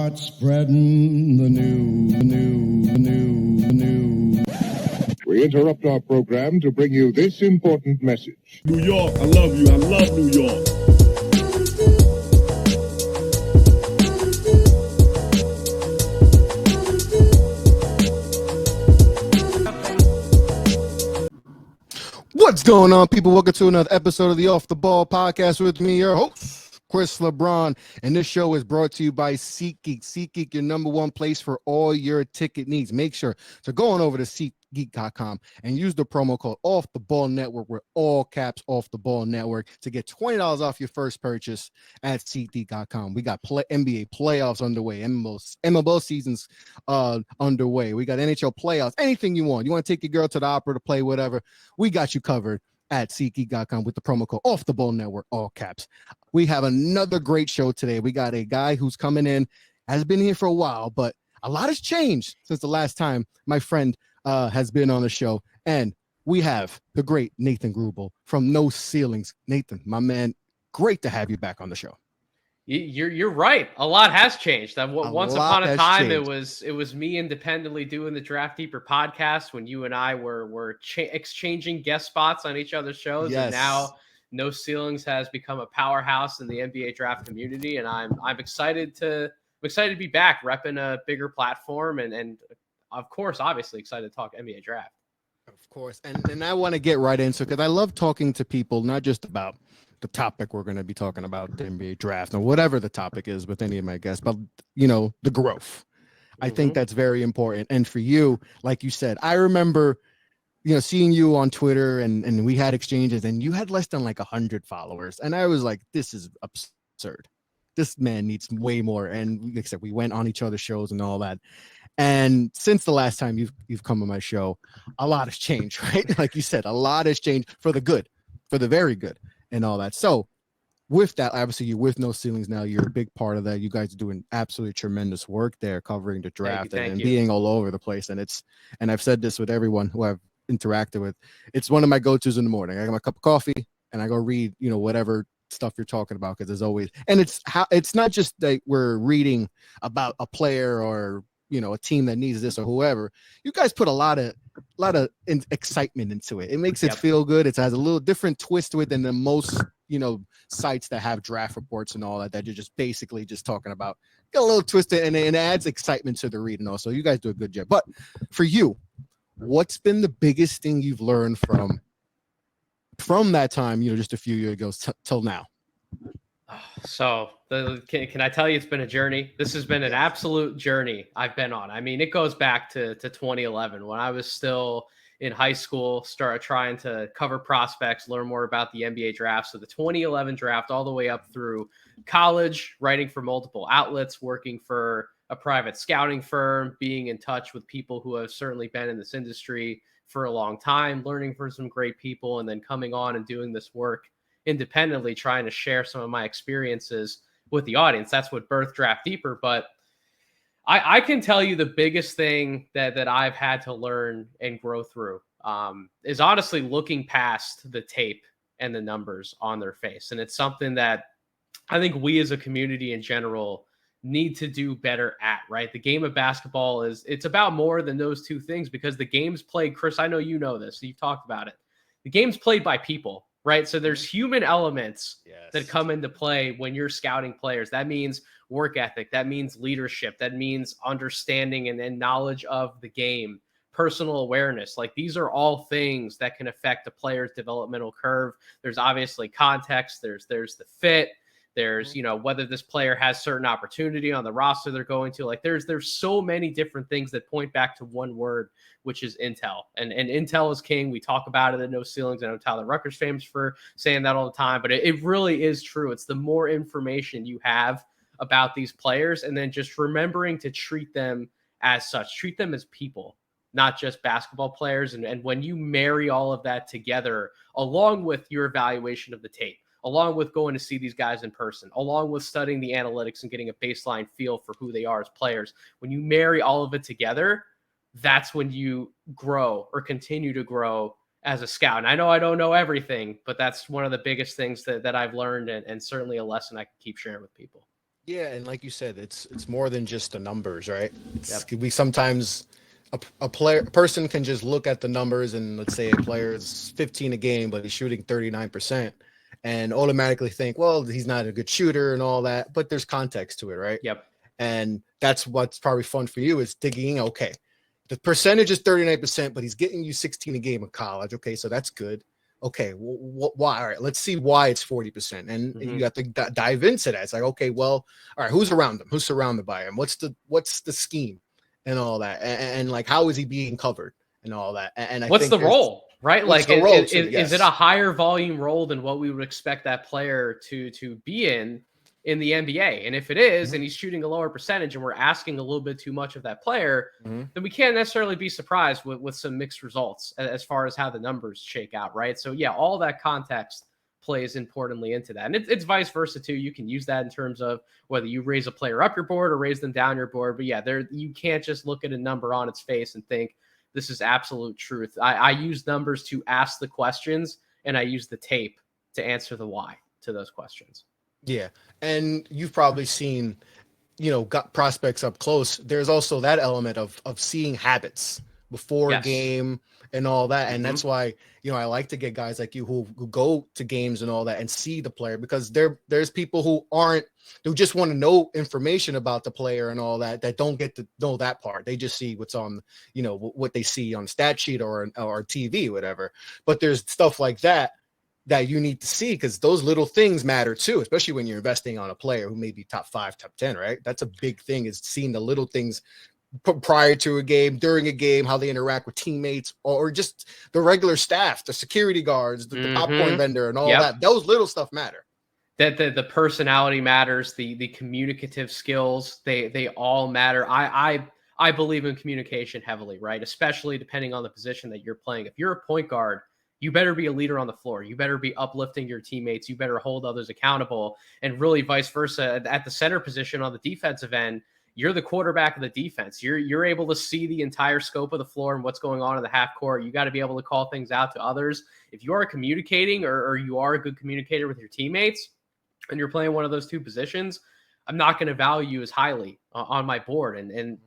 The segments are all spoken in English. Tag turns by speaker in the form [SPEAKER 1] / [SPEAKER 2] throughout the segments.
[SPEAKER 1] Start spreading the news.
[SPEAKER 2] We interrupt our program to bring you this important message.
[SPEAKER 3] New York, I love you. I love New York.
[SPEAKER 4] What's going on, people? Welcome to another episode of the Off the Ball podcast with me, your host, Chris LeBron. And this show is brought to you by SeatGeek. SeatGeek, your number one place for all your ticket needs. Make sure to go on over to SeatGeek.com and use the promo code Off the Ball Network, with all caps Off the Ball Network, to get $20 off your first purchase at SeatGeek.com. We got NBA playoffs underway, MLB seasons underway. We got NHL playoffs, anything you want. You want to take your girl to the opera to play, whatever, we got you covered at SeatGeek.com with the promo code Off the Ball Network, all caps. We have another great show today. We got a guy who's coming in, has been here for a while, but a lot has changed since the last time my friend has been on the show. And we have the great Nathan Grubel from No Ceilings. Nathan, my man, great to have you back on the show.
[SPEAKER 5] You're right. A lot has changed. Once upon a time,
[SPEAKER 4] changed.
[SPEAKER 5] it was me independently doing the Draft Deeper podcast when you and I were exchanging guest spots on each other's shows.
[SPEAKER 4] Yes.
[SPEAKER 5] And now No Ceilings has become a powerhouse in the NBA draft community, and I'm excited to be back, repping a bigger platform, and of course, obviously excited to talk NBA draft.
[SPEAKER 4] Of course, and I want to get right into it because I love talking to people, not just about the topic we're going to be talking about, the NBA draft, or whatever the topic is with any of my guests, but the growth. I think that's very important. And for you, like you said, I remember seeing you on Twitter, and we had exchanges, and you had less than like 100 followers, and I was like, this is absurd. This man needs way more. And like I said, we went on each other's shows and all that. And since the last time you've come on my show, a lot has changed, right? Like you said, a lot has changed for the good, for the very good, and all that. So with that, obviously you're with No Ceilings now. You're a big part of that. You guys are doing absolutely tremendous work there, covering the draft and being all over the place. And I've said this with everyone who I've interacted with. It's one of my go-tos in the morning. I got my cup of coffee and I go read, whatever stuff you're talking about, because there's always, and it's not just that we're reading about a player or a team that needs this or whoever. You guys put a lot of excitement into it. It makes it feel good. It has a little different twist to it than the most sites that have draft reports and all that you're just basically just talking about. Get a little twisted, and it adds excitement to the read and all. So you guys do a good job. But for you, what's been the biggest thing you've learned from that time, just a few years ago till now?
[SPEAKER 5] So can I tell you, it's been a journey. This has been an absolute journey I've been on. I mean, it goes back to 2011 when I was still in high school, started trying to cover prospects, learn more about the NBA draft. So the 2011 draft all the way up through college, writing for multiple outlets, working for a private scouting firm, being in touch with people who have certainly been in this industry for a long time, learning from some great people, and then coming on and doing this work independently, trying to share some of my experiences with the audience. That's what birthed Draft Deeper. But I can tell you the biggest thing that I've had to learn and grow through is honestly looking past the tape and the numbers on their face. And it's something that I think we as a community in general need to do better at, right? The game of basketball it's about more than those two things, because the game's played, Chris, I know you know this, you've talked about it. The game's played by people, right? So there's human elements that come into play when you're scouting players. That means work ethic. That means leadership. That means understanding and knowledge of the game, personal awareness. Like, these are all things that can affect a player's developmental curve. There's obviously context. There's the fit. There's, whether this player has certain opportunity on the roster they're going to. Like, there's so many different things that point back to one word, which is intel. And intel is king. We talk about it at No Ceilings. I know Tyler Rucker's famous for saying that all the time, but it really is true. It's the more information you have about these players, and then just remembering to treat them as such, treat them as people, not just basketball players. And when you marry all of that together, along with your evaluation of the tape, along with going to see these guys in person, along with studying the analytics and getting a baseline feel for who they are as players, when you marry all of it together, that's when you grow or continue to grow as a scout. And I know I don't know everything, but that's one of the biggest things that I've learned, and certainly a lesson I can keep sharing with people.
[SPEAKER 4] Yeah, and like you said, it's more than just the numbers, right?
[SPEAKER 5] Yep.
[SPEAKER 4] We sometimes a person can just look at the numbers and let's say a player is 15 a game, but he's shooting 39%, and automatically think, well, he's not a good shooter and all that. But there's context to it, right?
[SPEAKER 5] Yep.
[SPEAKER 4] And that's what's probably fun for you is digging. Okay, the percentage is 39%, but he's getting you 16 a game in college. Okay, so that's good. Okay, why? All right, let's see why it's 40%, and you have to dive into that. It's like, okay, well, all right, who's around him? Who's surrounded by him? What's the scheme and all that, and like how is he being covered and all that? And I
[SPEAKER 5] What's
[SPEAKER 4] think
[SPEAKER 5] the role, right?
[SPEAKER 4] what's
[SPEAKER 5] Like,
[SPEAKER 4] the role
[SPEAKER 5] is,
[SPEAKER 4] too?
[SPEAKER 5] is it
[SPEAKER 4] Yes.
[SPEAKER 5] a higher volume role than what we would expect that player to be in the NBA? And if it is, and he's shooting a lower percentage, and we're asking a little bit too much of that player, then we can't necessarily be surprised with some mixed results as far as how the numbers shake out, right? So yeah, all that context plays importantly into that, and it's vice versa too. You can use that in terms of whether you raise a player up your board or raise them down your board. But yeah, you can't just look at a number on its face and think this is absolute truth. I use numbers to ask the questions, and I use the tape to answer the why to those questions.
[SPEAKER 4] Yeah, and you've probably seen, got prospects up close. There's also that element of seeing habits before a
[SPEAKER 5] Yes.
[SPEAKER 4] game and all that, and that's why I like to get guys like you who go to games and all that and see the player, because there's people who just want to know information about the player and all that don't get to know that part. They just see what's on, what they see on stat sheet or TV, whatever. But there's stuff like that you need to see, because those little things matter too, especially when you're investing on a player who may be top 5, top 10, right? That's a big thing, is seeing the little things prior to a game, during a game, how they interact with teammates or just the regular staff, the security guards, the popcorn vendor and all that. Those little stuff matter.
[SPEAKER 5] That the personality matters, the communicative skills, they all matter. I believe in communication heavily, right? Especially depending on the position that you're playing. If you're a point guard, you better be a leader on the floor. You better be uplifting your teammates. You better hold others accountable, and really vice versa. At the center position on the defensive end, you're the quarterback of the defense. You're able to see the entire scope of the floor and what's going on in the half court. You got to be able to call things out to others. If you are communicating or you are a good communicator with your teammates, and you're playing one of those two positions, I'm not going to value you as highly on my board. And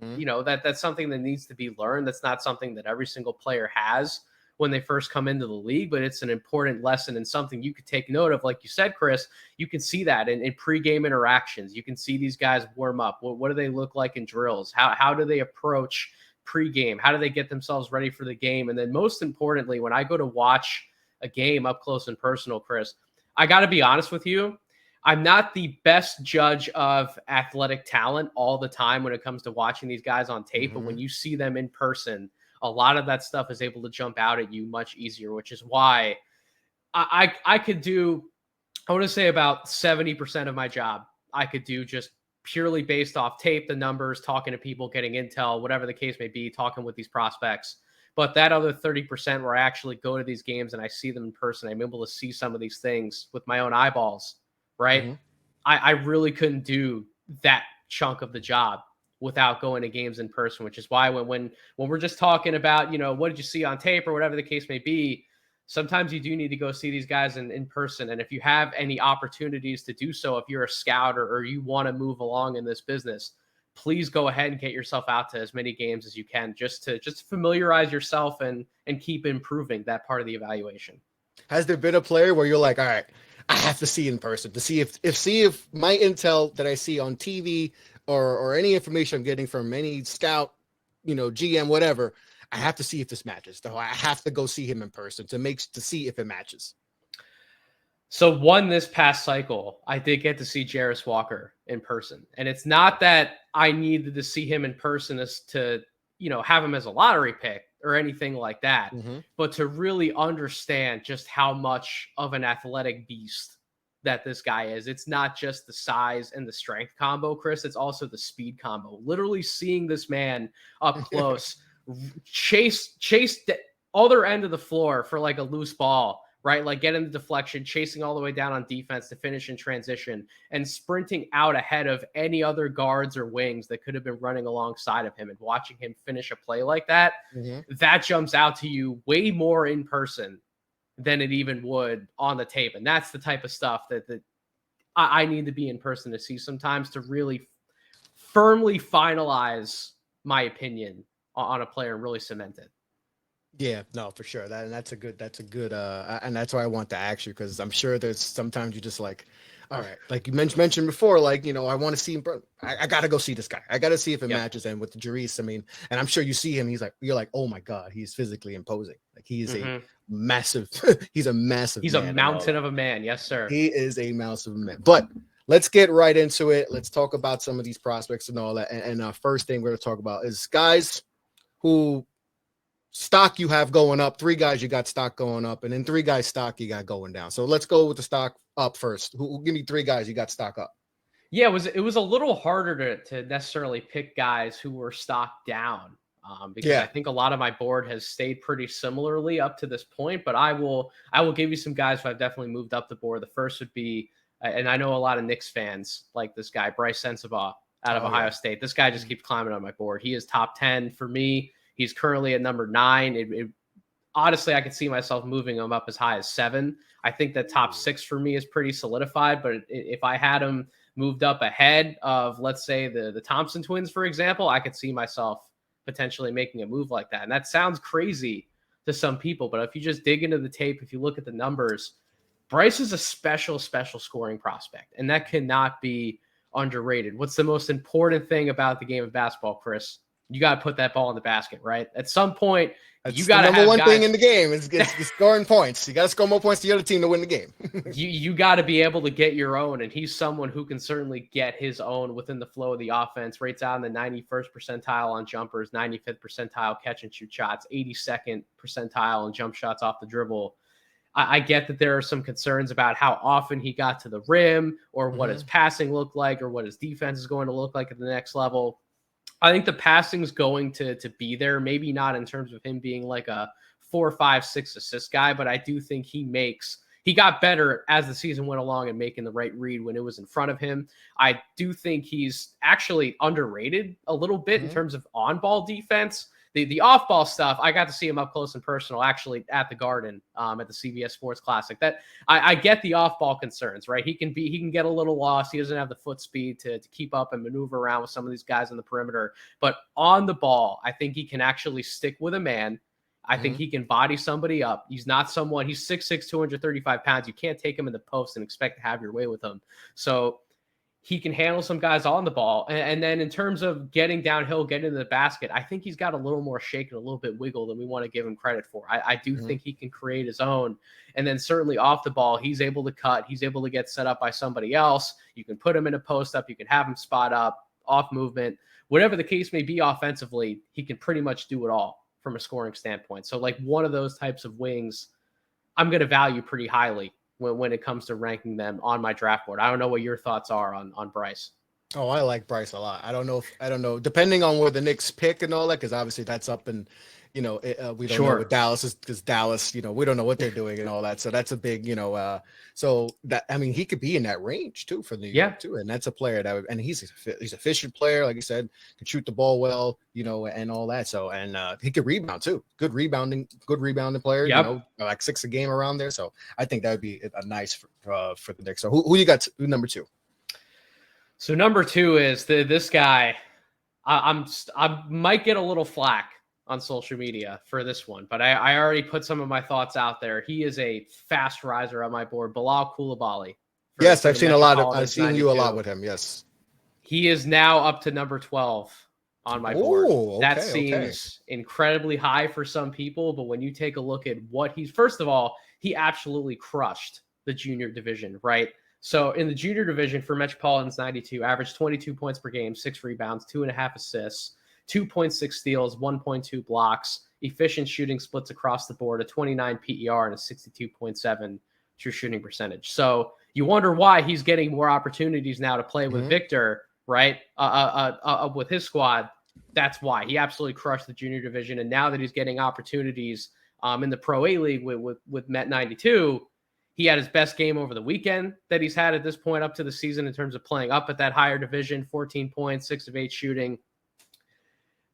[SPEAKER 5] that's something that needs to be learned. That's not something that every single player has when they first come into the league, but it's an important lesson and something you could take note of. Like you said, Chris, you can see that in pregame interactions. You can see these guys warm up. What do they look like in drills? How do they approach pregame? How do they get themselves ready for the game? And then most importantly, when I go to watch a game up close and personal, Chris, I got to be honest with you. I'm not the best judge of athletic talent all the time when it comes to watching these guys on tape, but when you see them in person, a lot of that stuff is able to jump out at you much easier, which is why I could do, I want to say about 70% of my job I could do just purely based off tape, the numbers, talking to people, getting intel, whatever the case may be, talking with these prospects. But that other 30% where I actually go to these games and I see them in person, I'm able to see some of these things with my own eyeballs, right? I really couldn't do that chunk of the job without going to games in person, which is why when we're just talking about, what did you see on tape or whatever the case may be, sometimes you do need to go see these guys in person. And if you have any opportunities to do so, if you're a scout or you want to move along in this business, please go ahead and get yourself out to as many games as you can, just to familiarize yourself and keep improving that part of the evaluation.
[SPEAKER 4] Has there been a player where you're like, all right, I have to see in person to see if my intel that I see on TV or any information I'm getting from any scout, GM, whatever, I have to see if this matches. So I have to go see him in person to see if it matches.
[SPEAKER 5] So this past cycle, I did get to see Jarace Walker in person. And it's not that I needed to see him in person as to, have him as a lottery pick or anything like that, but to really understand just how much of an athletic beast that this guy is. It's not just the size and the strength combo, Chris. It's also the speed combo. Literally seeing this man up close, chase the other end of the floor for like a loose ball, right? Like getting the deflection, chasing all the way down on defense to finish in transition, and sprinting out ahead of any other guards or wings that could have been running alongside of him, and watching him finish a play like that, that jumps out to you way more in person than it even would on the tape. And that's the type of stuff that I need to be in person to see sometimes to really firmly finalize my opinion on a player and really cement it.
[SPEAKER 4] Yeah, no, for sure. That's a good, and that's why I want to ask you, because I'm sure there's sometimes you just like, all right, like you mentioned before, like, you know, I want to see him, bro. I got to go see this guy. I got to see if it matches. And with Jarace, I mean, and I'm sure you see him, you're like, oh my God, he's physically imposing. Like he is a massive, he's a
[SPEAKER 5] mountain of a man. Yes, sir.
[SPEAKER 4] He is a massive man. But let's get right into it. Let's talk about some of these prospects and all that. And our first thing we're going to talk about is guys who stock you have going up, 3 guys you got stock going up, and then 3 guys stock you got going down. So let's go with the stock up first. Who give me 3 guys you got stock up?
[SPEAKER 5] Yeah, it was a little harder to necessarily pick guys who were stock down because I think a lot of my board has stayed pretty similarly up to this point. But I will give you some guys who I've definitely moved up the board. The first would be, and I know a lot of Knicks fans like this guy, Bryce Sensabaugh out of Ohio State. This guy just keeps climbing on my board. He is top 10 for me. He's currently at number 9. Honestly, I could see myself moving him up as high as 7. I think that top 6 for me is pretty solidified. But if I had him moved up ahead of, let's say, the Thompson twins, for example, I could see myself potentially making a move like that. And that sounds crazy to some people. But if you just dig into the tape, if you look at the numbers, Bryce is a special scoring prospect. And that cannot be underrated. What's the most important thing about the game of basketball, Chris? You got to put that ball in the basket, right? At some point, you got to have
[SPEAKER 4] number one
[SPEAKER 5] guys...
[SPEAKER 4] thing in the game is scoring points. You got to score more points to the other team to win the game.
[SPEAKER 5] you got to be able to get your own, and he's someone who can certainly get his own within the flow of the offense. Rates out in the 91st percentile on jumpers, 95th percentile catch and shoot shots, 82nd percentile on jump shots off the dribble. I get that there are some concerns about how often he got to the rim, or what his passing looked like, or what his defense is going to look like at the next level. I think the passing is going to be there, maybe not in terms of him being like a 4, 5, 6 assist guy, but I do think he got better as the season went along and making the right read when it was in front of him. I do think he's actually underrated a little bit in terms of on-ball defense. The off-ball stuff, I got to see him up close and personal, actually at the Garden at the CBS Sports Classic. That I get the off-ball concerns, right? He can get a little lost. He doesn't have the foot speed to keep up and maneuver around with some of these guys on the perimeter. But on the ball, I think he can actually stick with a man. I think he can body somebody up. He's not someone. He's 6'6", 235 pounds. You can't take him in the post and expect to have your way with him. So he can handle some guys on the ball. And then in terms of getting downhill, getting into the basket, I think he's got a little more shake and a little bit wiggle than we want to give him credit for. I do think he can create his own. And then certainly off the ball, he's able to cut. He's able to get set up by somebody else. You can put him in a post up. You can have him spot up, off movement. Whatever the case may be offensively, he can pretty much do it all from a scoring standpoint. So like one of those types of wings, I'm going to value pretty highly when it comes to ranking them on my draft board. I don't know what your thoughts are on Bryce.
[SPEAKER 4] Oh, I like Bryce a lot. I don't know, depending on where the Knicks pick and all that, because obviously that's up and, we don't know what Dallas is, because Dallas, we don't know what they're doing and all that. So that's a big, so that, I mean, he could be in that range too for New York too. And that's a player and he's an efficient player. Like you said, can shoot the ball well, and all that. So, and he could rebound too. Good rebounding player, like 6 a game around there. So I think that would be a nice for the Knicks. So who you got number 2?
[SPEAKER 5] So number 2 is this guy. I might get a little flack on social media for this one, but I already put some of my thoughts out there. He is a fast riser on my board. Bilal Coulibaly.
[SPEAKER 4] Yes, I've seen you a lot with him. Yes.
[SPEAKER 5] He is now up to number 12 on my board. That seems incredibly high for some people, but when you take a look at what first of all, he absolutely crushed the junior division, right? So in the junior division for Metropolitans 92, averaged 22 points per game, 6 rebounds, 2.5 assists, 2.6 steals, 1.2 blocks, efficient shooting splits across the board, a 29 PER and a 62.7 true shooting percentage. So you wonder why he's getting more opportunities now to play with Victor, right? With his squad. That's why he absolutely crushed the junior division. And now that he's getting opportunities in the Pro A League with Met 92, he had his best game over the weekend that he's had at this point up to the season in terms of playing up at that higher division, 14 points, 6 of 8 shooting.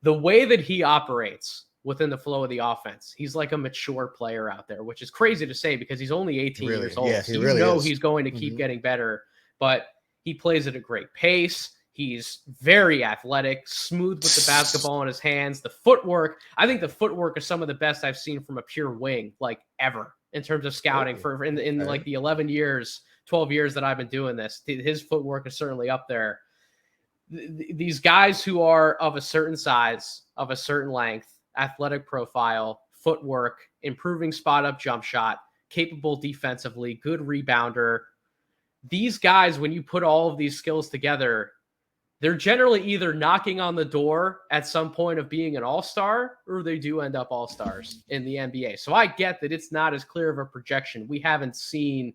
[SPEAKER 5] The way that he operates within the flow of the offense, he's like a mature player out there, which is crazy to say because he's only 18 years old. Yeah, he's going to keep getting better. but he plays at a great pace. He's very athletic, smooth with the basketball in his hands. The footwork, I think the footwork is some of the best I've seen from a pure wing, like ever, in terms of scouting for in like the 11 years, 12 years that I've been doing this. His footwork is certainly up there. These guys who are of a certain size, of a certain length, athletic profile, footwork, improving spot up jump shot, capable defensively, good rebounder. These guys, when you put all of these skills together, they're generally either knocking on the door at some point of being an all-star, or they do end up all-stars in the NBA. So I get that it's not as clear of a projection. We haven't seen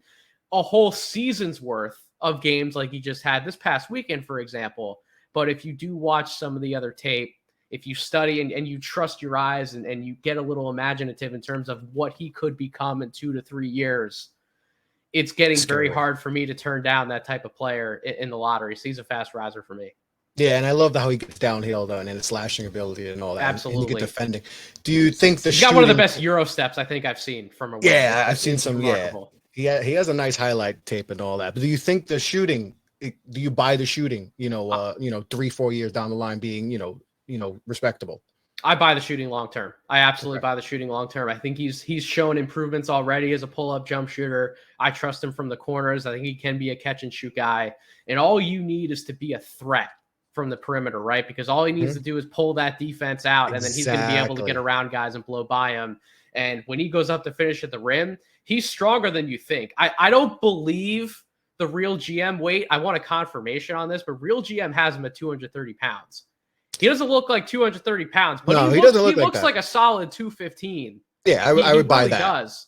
[SPEAKER 5] a whole season's worth of games like he just had this past weekend, for example. But if you do watch some of the other tape, if you study and you trust your eyes and you get a little imaginative in terms of what he could become in 2 to 3 years, it's getting very hard for me to turn down that type of player in the lottery. So he's a fast riser for me.
[SPEAKER 4] Yeah, and I love how he gets downhill though, and his slashing ability and all that.
[SPEAKER 5] Absolutely,
[SPEAKER 4] and he gets defending. Do you think
[SPEAKER 5] he's got one of the best Euro steps I think I've seen from a?
[SPEAKER 4] Yeah, I've seen some. Remarkable. Yeah, he has a nice highlight tape and all that. But do you think the shooting? Do you buy the shooting? 3-4 years down the line being respectable.
[SPEAKER 5] I buy the shooting long term. I absolutely buy the shooting long term. I think he's shown improvements already as a pull-up jump shooter. I trust him from the corners. I think he can be a catch and shoot guy. And all you need is to be a threat from the perimeter, right? Because all he needs to do is pull that defense out, and then he's going to be able to get around guys and blow by him. And when he goes up to finish at the rim, he's stronger than you think. I don't believe the real GM. Wait, I want a confirmation on this, but real GM has him at 230 pounds. He doesn't look like 230 pounds, but he looks like a solid 215.
[SPEAKER 4] Yeah, I would buy that.
[SPEAKER 5] Does.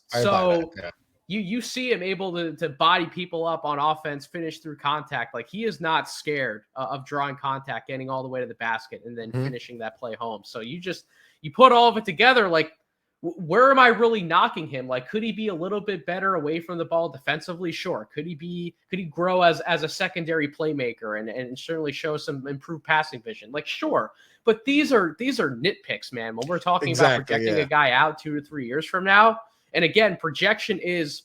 [SPEAKER 5] You see him able to body people up on offense, finish through contact. Like, he is not scared of drawing contact, getting all the way to the basket, and then finishing that play home. So you put all of it together. Like, where am I really knocking him? Like, could he be a little bit better away from the ball defensively? Sure. Could he grow as a secondary playmaker and certainly show some improved passing vision? Like, sure. But these are nitpicks, man. When we're talking about projecting a guy out 2 to 3 years from now. And again, projection is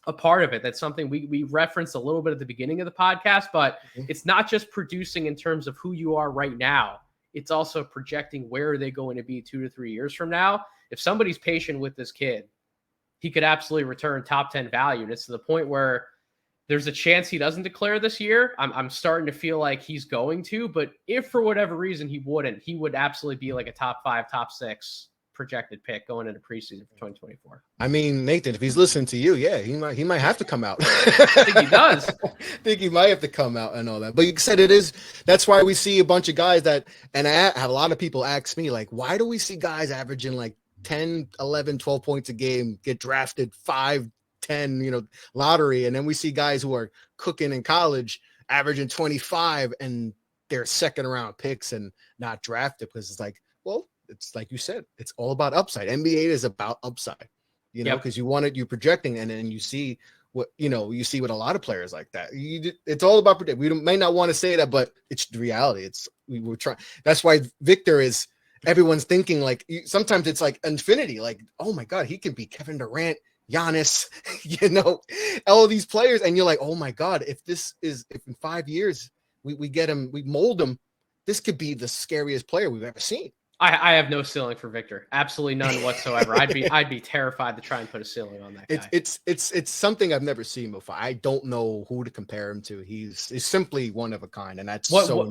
[SPEAKER 5] a part of it. That's something we referenced a little bit at the beginning of the podcast, but it's not just producing in terms of who you are right now. It's also projecting where are they going to be 2 to 3 years from now. If somebody's patient with this kid, he could absolutely return top 10 value. And it's to the point where there's a chance he doesn't declare this year. I'm starting to feel like he's going to, but if for whatever reason he wouldn't, he would absolutely be like a top 5, top 6 projected pick going into preseason for 2024.
[SPEAKER 4] I mean, Nathan, if he's listening to you, yeah, he might have to come out.
[SPEAKER 5] I think he does.
[SPEAKER 4] I think he might have to come out and all that. But you said that's why we see a bunch of guys that, and I have a lot of people ask me, like, why do we see guys averaging like 10, 11, 12 points a game, get drafted 5, 10, lottery, and then we see guys who are cooking in college averaging 25 and they're second round picks and not drafted, because it's like, well, it's like you said, it's all about upside. NBA is about upside, because you're projecting, and then you see what, you see with a lot of players like that. It's all about predict. We may not want to say that, but it's the reality. We're trying. That's why Victor is, everyone's thinking like, sometimes it's like infinity, like, oh my God, he can be Kevin Durant, Giannis, all these players. And you're like, oh my God, if in 5 years we get him, we mold him, this could be the scariest player we've ever seen.
[SPEAKER 5] I have no ceiling for Victor. Absolutely none whatsoever. I'd be terrified to try and put a ceiling on that guy.
[SPEAKER 4] It's something I've never seen before. I don't know who to compare him to. He's simply one of a kind, and that's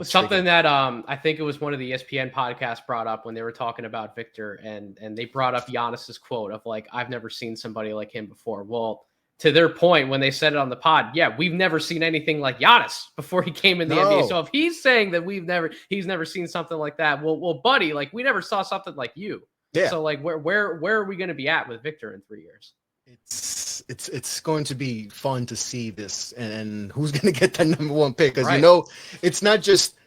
[SPEAKER 5] something that I think it was one of the ESPN podcasts brought up when they were talking about Victor, and they brought up Giannis's quote of like, I've never seen somebody like him before. Well, to their point, when they said it on the pod, yeah, we've never seen anything like Giannis before he came in the NBA. So if he's saying that he's never seen something like that, well, buddy, like, we never saw something like you. Yeah. So like, where are we going to be at with Victor in 3 years?
[SPEAKER 4] It's going to be fun to see this, and who's going to get the number 1 pick, because it's not just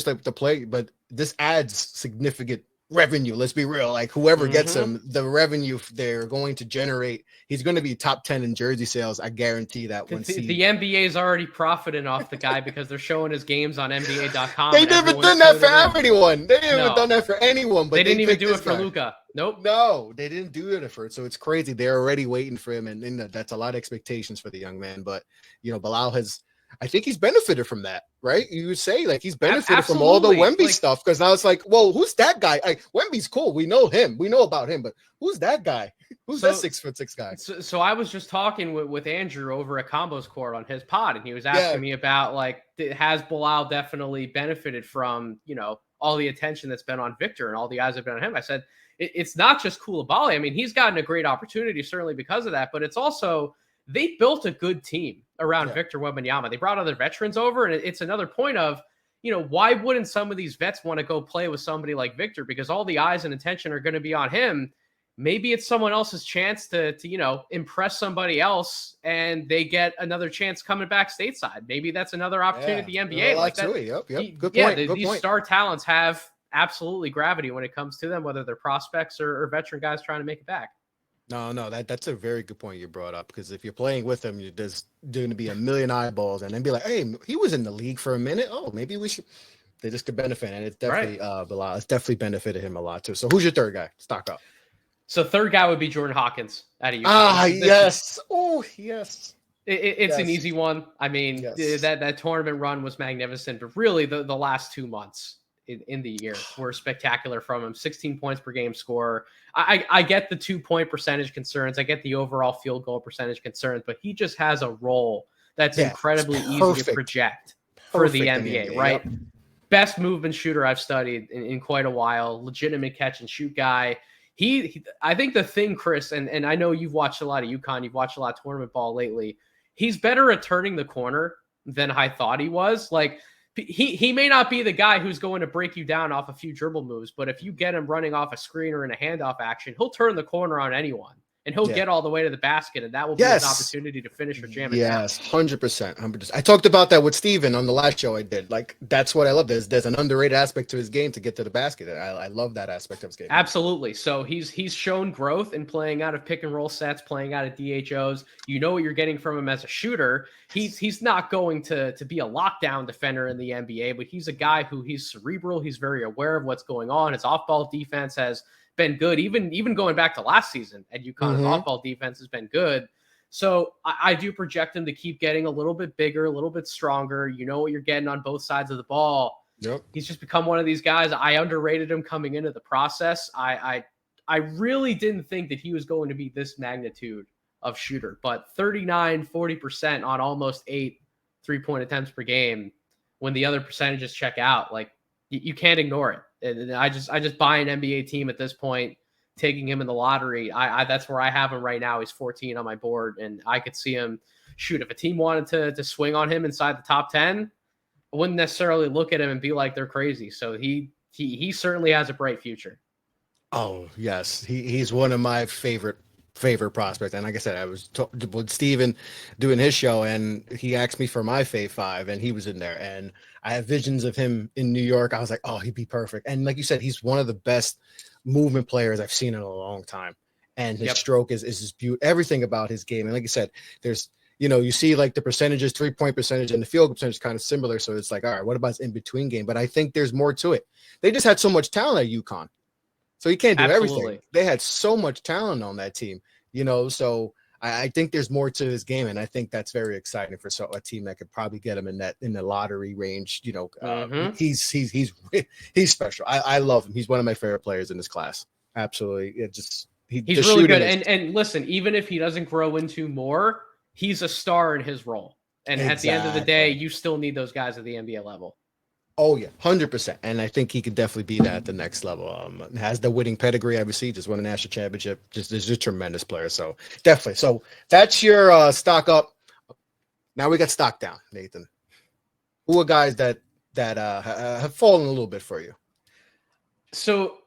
[SPEAKER 4] like the play, but this adds significant revenue. Let's be real. Like, whoever gets him, the revenue they're going to generate, he's going to be top 10 in jersey sales. I guarantee that.
[SPEAKER 5] The NBA's already profiting off the guy because they're showing his games on NBA.com.
[SPEAKER 4] They never done that for anyone. They never done that for anyone. But
[SPEAKER 5] they didn't even do it for Luka. Nope.
[SPEAKER 4] No, they didn't do it for it. So it's crazy. They're already waiting for him, and that's a lot of expectations for the young man. But Bilal has I think he's benefited from that, right? You would say like he's benefited from
[SPEAKER 5] Absolutely.
[SPEAKER 4] all the Wemby
[SPEAKER 5] Like,
[SPEAKER 4] stuff, because now it's like, well, who's that guy? Like, Wemby's cool. We know him. We know about him, but who's that guy? Who's that 6'6" guy?
[SPEAKER 5] So I was just talking with Andrew over at Combos Court on his pod, and he was asking me about like, has Bilal definitely benefited from, you know, all the attention that's been on Victor and all the eyes have been on him? I said, it's not just Koulibaly. I mean, he's gotten a great opportunity, certainly because of that, but it's also they built a good team around Victor Wembanyama. They brought other veterans over, and it's another point of, you know, why wouldn't some of these vets want to go play with somebody like Victor? Because all the eyes and attention are going to be on him. Maybe it's someone else's chance to you know, impress somebody else, and they get another chance coming back stateside. Maybe that's another opportunity in the NBA.
[SPEAKER 4] Like that. Yep. Good point.
[SPEAKER 5] These star talents have absolutely gravity when it comes to them, whether they're prospects or veteran guys trying to make it back.
[SPEAKER 4] No, that's a very good point you brought up, because if you're playing with him, there's going to be a million eyeballs, and then be like, hey, he was in the league for a minute. Oh, maybe we should. They just could benefit, and it's definitely Bilal. It's definitely benefited him a lot too. So who's your third guy? Stock up.
[SPEAKER 5] So third guy would be Jordan Hawkins out of UConn.
[SPEAKER 4] Yes. Oh, yes.
[SPEAKER 5] It's an easy one. I mean, that tournament run was magnificent, but really the last 2 months in the year were spectacular from him. 16 points per game score. I get the 2-point percentage concerns. I get the overall field goal percentage concerns, but he just has a role that's incredibly easy to project for the NBA, right? Yep. Best movement shooter I've studied in quite a while. Legitimate catch and shoot guy. I think the thing, Chris, and I know you've watched a lot of UConn, you've watched a lot of tournament ball lately. He's better at turning the corner than I thought he was. Like, he may not be the guy who's going to break you down off a few dribble moves, but if you get him running off a screen or in a handoff action, he'll turn the corner on anyone, and he'll get all the way to the basket, and that will be his opportunity to finish or jam it down.
[SPEAKER 4] 100%. I talked about that with Steven on the last show I did. Like, that's what I love. There's an underrated aspect to his game to get to the basket. I love that aspect of his game.
[SPEAKER 5] Absolutely. So he's shown growth in playing out of pick and roll sets, playing out of DHOs. You know what you're getting from him as a shooter. He's not going to be a lockdown defender in the NBA, but he's a guy who he's cerebral. He's very aware of what's going on. His off-ball defense has been good, even going back to last season at UConn. His off-ball defense has been good. So I do project him to keep getting a little bit bigger, a little bit stronger. You know what you're getting on both sides of the ball.
[SPEAKER 4] Yep.
[SPEAKER 5] He's just become one of these guys. I underrated him coming into the process. I really didn't think that he was going to be this magnitude of shooter, but 40% on almost 8 3-point attempts per game. When the other percentages check out, like, you can't ignore it. And I just buy an NBA team at this point, taking him in the lottery. That's where I have him right now. He's 14 on my board, and I could see him shoot. If a team wanted to swing on him inside the top 10, I wouldn't necessarily look at him and be like they're crazy. So he certainly has a bright future.
[SPEAKER 4] Oh, yes. He's one of my favorite prospects. And like I said, I was with Steven doing his show, and he asked me for my fave 5, and he was in there. And I have visions of him in New York. I was like, oh, he'd be perfect. And like you said, he's one of the best movement players I've seen in a long time. And his stroke is just beautiful. Everything about his game. And like you said, there's, you know, you see like the percentages, 3-point percentage and the field goal percentage is kind of similar. So it's like, all right, what about his in-between game? But I think there's more to it. They just had so much talent at UConn. So he can't do everything. They had so much talent on that team, you know, so I think there's more to his game, and I think that's very exciting for a team that could probably get him in the lottery range. You know, he's special. I love him. He's one of my favorite players in this class. Absolutely, he's
[SPEAKER 5] really good. And listen, even if he doesn't grow into more, he's a star in his role. And at the end of the day, you still need those guys at the NBA level.
[SPEAKER 4] Oh yeah, 100%. And I think he could definitely be that at the next level. Has the winning pedigree, obviously, just won a national championship. Just is a tremendous player. So definitely. So that's your stock up. Now we got stock down, Nathan. Who are guys that have fallen a little bit for you?
[SPEAKER 5] So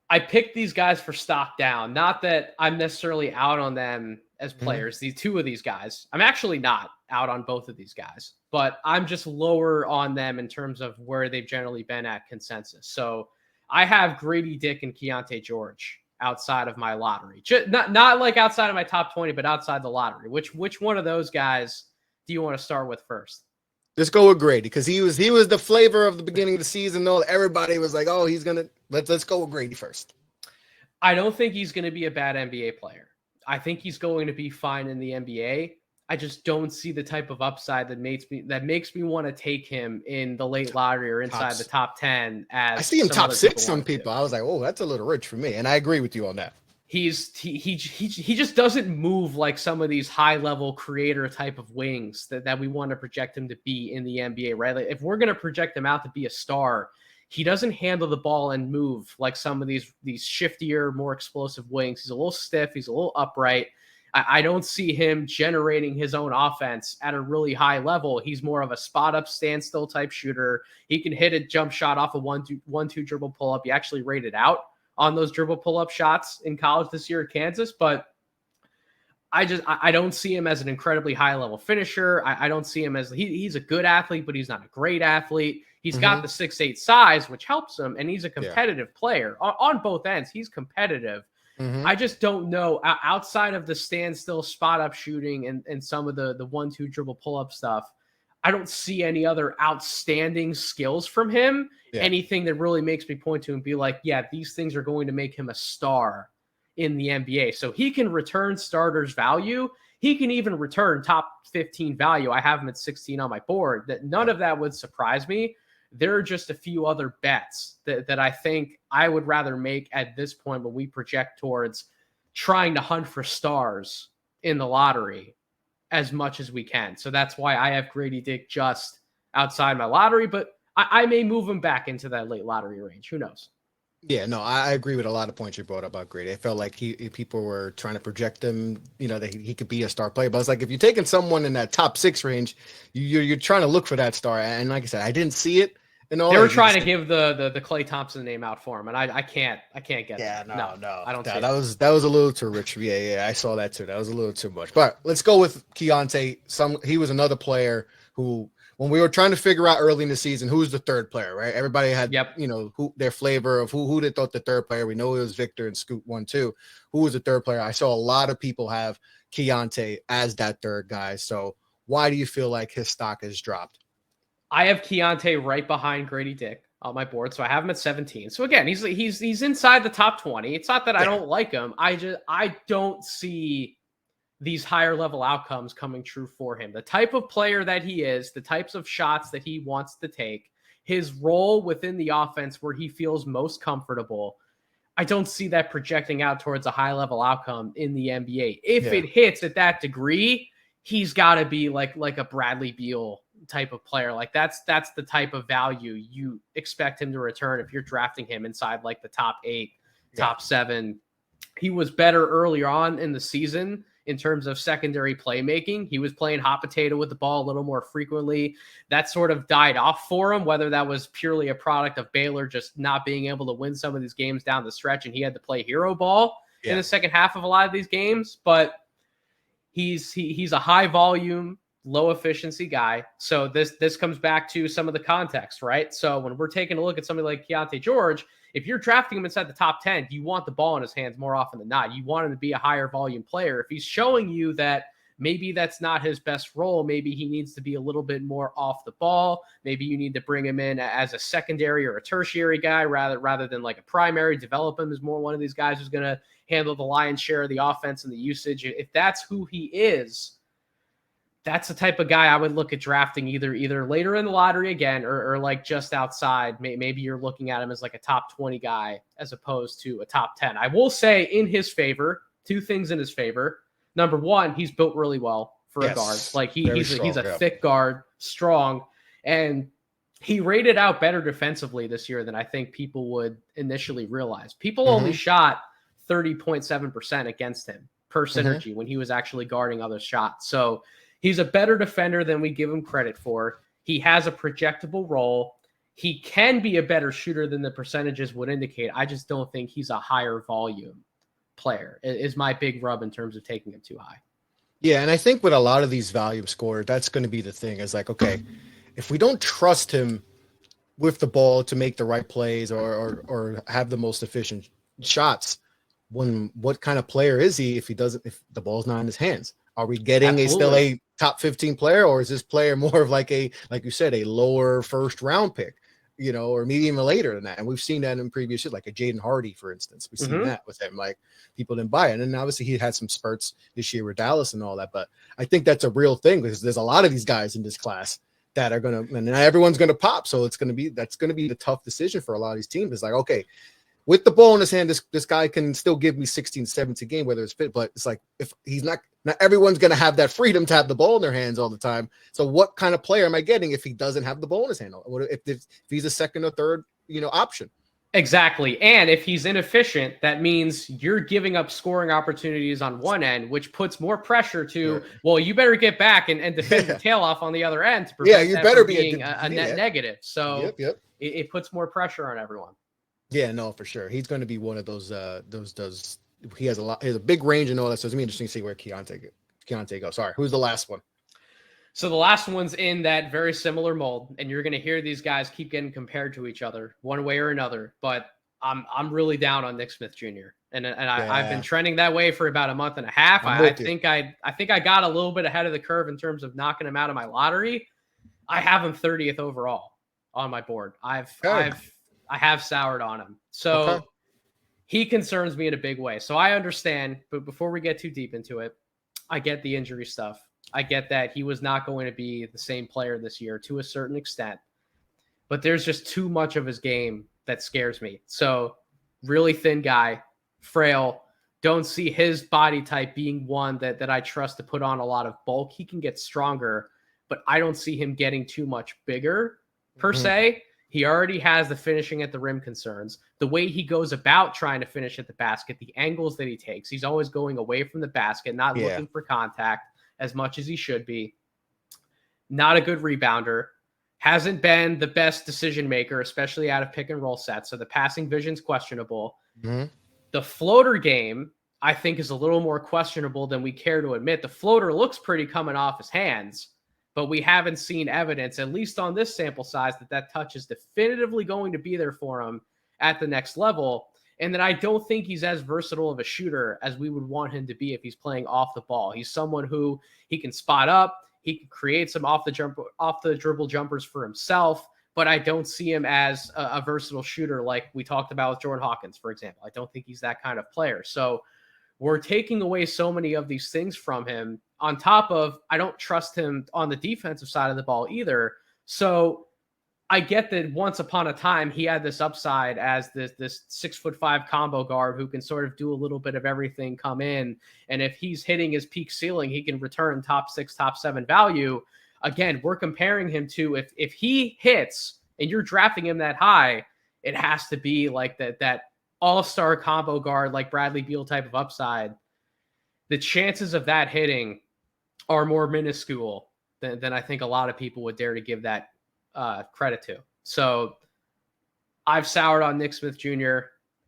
[SPEAKER 5] I picked these guys for stock down. Not that I'm necessarily out on them as players. These two of these guys, I'm actually not out on both of these guys, but I'm just lower on them in terms of where they've generally been at consensus. So I have Grady Dick and Keontae George outside of my lottery. Not like outside of my top 20, but outside the lottery. Which one of those guys do you want to start with first?
[SPEAKER 4] Let's go with Grady, because he was the flavor of the beginning of the season. Though everybody was like, "Oh, he's gonna let's go with Grady first."
[SPEAKER 5] I don't think he's going to be a bad NBA player. I think he's going to be fine in the NBA. I just don't see the type of upside that makes me want to take him in the late lottery or inside the top 10. As
[SPEAKER 4] I see him
[SPEAKER 5] some
[SPEAKER 4] top
[SPEAKER 5] other
[SPEAKER 4] 6. Some
[SPEAKER 5] want to.
[SPEAKER 4] people, I was like, oh, that's a little rich for me, and I agree with you on that.
[SPEAKER 5] He just doesn't move like some of these high level creator type of wings that we want to project him to be in the NBA, right? Like if we're going to project him out to be a star, he doesn't handle the ball and move like some of these shiftier, more explosive wings. He's a little stiff. He's a little upright. I don't see him generating his own offense at a really high level. He's more of a spot up standstill type shooter. He can hit a jump shot off a 1-2 dribble pull up. He actually rated out on those dribble pull-up shots in college this year at Kansas, but I don't see him as an incredibly high-level finisher. I don't see him as he's a good athlete, but he's not a great athlete. He's got the 6'8" size, which helps him, and he's a competitive player on both ends. He's competitive. I just don't know outside of the standstill spot-up shooting and some of the 1-2 dribble pull-up stuff. I don't see any other outstanding skills from him. Yeah. Anything that really makes me point to and be like, yeah, these things are going to make him a star in the NBA. So he can return starters value. He can even return top 15 value. I have him at 16 on my board. That none of that would surprise me. There are just a few other bets that I think I would rather make at this point when we project towards trying to hunt for stars in the lottery as much as we can. So that's why I have Grady Dick just outside my lottery, but I may move him back into that late lottery range. Who knows?
[SPEAKER 4] Yeah, no, I agree with a lot of points you brought up about Grady. I felt like people were trying to project him, that he could be a star player. But it's like if you're taking someone in that top 6 range, you're trying to look for that star. And like I said, I didn't see it. And all
[SPEAKER 5] they were trying to give the Klay Thompson name out for him, and I can't get
[SPEAKER 4] that. No,
[SPEAKER 5] I don't.
[SPEAKER 4] That was a little too rich for me. Yeah, I saw that too. That was a little too much. But let's go with Keontae. He was another player who, when we were trying to figure out early in the season who's the third player, right? Everybody had who their flavor of who they thought the third player. We know it was Victor and Scoot 1-2. Who was the third player? I saw a lot of people have Keontae as that third guy. So why do you feel like his stock has dropped?
[SPEAKER 5] I have Keontae right behind Grady Dick on my board, so I have him at 17. So again, he's inside the top 20. It's not that I don't like him. I don't see these higher level outcomes coming true for him. The type of player that he is, the types of shots that he wants to take, his role within the offense where he feels most comfortable. I don't see that projecting out towards a high level outcome in the NBA. If it hits at that degree, he's got to be like a Bradley Beal type of player. Like that's the type of value you expect him to return if you're drafting him inside like the top 8, top 7. He was better earlier on in the season in terms of secondary playmaking. He was playing hot potato with the ball a little more frequently. That sort of died off for him, whether that was purely a product of Baylor just not being able to win some of these games down the stretch and he had to play hero ball in the second half of a lot of these games. But he's a high volume, low efficiency guy. So this comes back to some of the context, right? So when we're taking a look at somebody like Keontae George, if you're drafting him inside the top 10, you want the ball in his hands more often than not. You want him to be a higher volume player. If he's showing you that maybe that's not his best role, maybe he needs to be a little bit more off the ball. Maybe you need to bring him in as a secondary or a tertiary guy rather than like a primary. Develop him as more one of these guys who's going to handle the lion's share of the offense and the usage. If that's who he is, that's the type of guy I would look at drafting either later in the lottery again or like just outside. Maybe you're looking at him as like a top 20 guy as opposed to a top 10. I will say in his favor, 2 things in his favor. Number one, he's built really well for a guard. Like he's a thick guard, strong, and he rated out better defensively this year than I think people would initially realize. People only shot 30.7% against him per synergy when he was actually guarding other shots. So he's a better defender than we give him credit for. He has a projectable role. He can be a better shooter than the percentages would indicate. I just don't think he's a higher volume player is my big rub in terms of taking him too high.
[SPEAKER 4] Yeah, and I think with a lot of these volume scorers, that's going to be the thing. Is like, okay, if we don't trust him with the ball to make the right plays or have the most efficient shots, what kind of player is he if the ball's not in his hands? Are we getting still a top 15 player, or is this player more of like you said, a lower first round pick? or maybe even later than that. And we've seen that in previous years, like a Jaden Hardy, for instance. We've seen that with him. Like, people didn't buy it. And then obviously he had some spurts this year with Dallas and all that. But I think that's a real thing, because there's a lot of these guys in this class that are going to, and not everyone's going to pop. So that's going to be the tough decision for a lot of these teams. It's like, okay, with the ball in his hand, this guy can still give me 16, 17 game, whether it's fit. But it's like, if he's not everyone's going to have that freedom to have the ball in their hands all the time. So what kind of player am I getting if he doesn't have the ball in his hand? If he's a second or third, option?
[SPEAKER 5] Exactly. And if he's inefficient, that means you're giving up scoring opportunities on one end, which puts more pressure to, well, you better get back and defend your tail off on the other end to prevent
[SPEAKER 4] you better be
[SPEAKER 5] being a net negative. So
[SPEAKER 4] yep.
[SPEAKER 5] It puts more pressure on everyone.
[SPEAKER 4] Yeah, no, for sure. He's going to be one of those he has a big range and all that. So it's going to be interesting to see where Keontae goes. Sorry, who's the last one?
[SPEAKER 5] So the last one's in that very similar mold, and you're going to hear these guys keep getting compared to each other one way or another. But I'm really down on Nick Smith Jr. and I've been trending that way for about a month and a half. I think I got a little bit ahead of the curve in terms of knocking him out of my lottery. I have him 30th overall on my board. I have soured on him. So he concerns me in a big way. So I understand, but before we get too deep into it, I get the injury stuff. I get that he was not going to be the same player this year to a certain extent, but there's just too much of his game that scares me. So really thin guy, frail, don't see his body type being one that I trust to put on a lot of bulk. He can get stronger, but I don't see him getting too much bigger per se. He already has the finishing at the rim concerns. The way he goes about trying to finish at the basket, the angles that he takes, he's always going away from the basket, not looking for contact as much as he should be. Not a good rebounder. Hasn't been the best decision maker, especially out of pick and roll sets. So the passing vision's questionable. The floater game, I think, is a little more questionable than we care to admit. The floater looks pretty coming off his hands, but we haven't seen evidence, at least on this sample size, that touch is definitively going to be there for him at the next level. And then I don't think he's as versatile of a shooter as we would want him to be if he's playing off the ball. He's someone who he can spot up, he can create some off the dribble jumpers for himself, but I don't see him as a versatile shooter like we talked about with Jordan Hawkins, for example. I don't think he's that kind of player. So we're taking away so many of these things from him. On top of, I don't trust him on the defensive side of the ball either. So I get that once upon a time he had this upside as this 6'5" combo guard who can sort of do a little bit of everything, come in, and if he's hitting his peak ceiling, he can return top 6, top 7 value. Again, we're comparing him to if he hits and you're drafting him that high, it has to be like that all-star combo guard like Bradley Beal type of upside. The chances of that hitting are more minuscule than I think a lot of people would dare to give that credit to. So I've soured on Nick Smith Jr.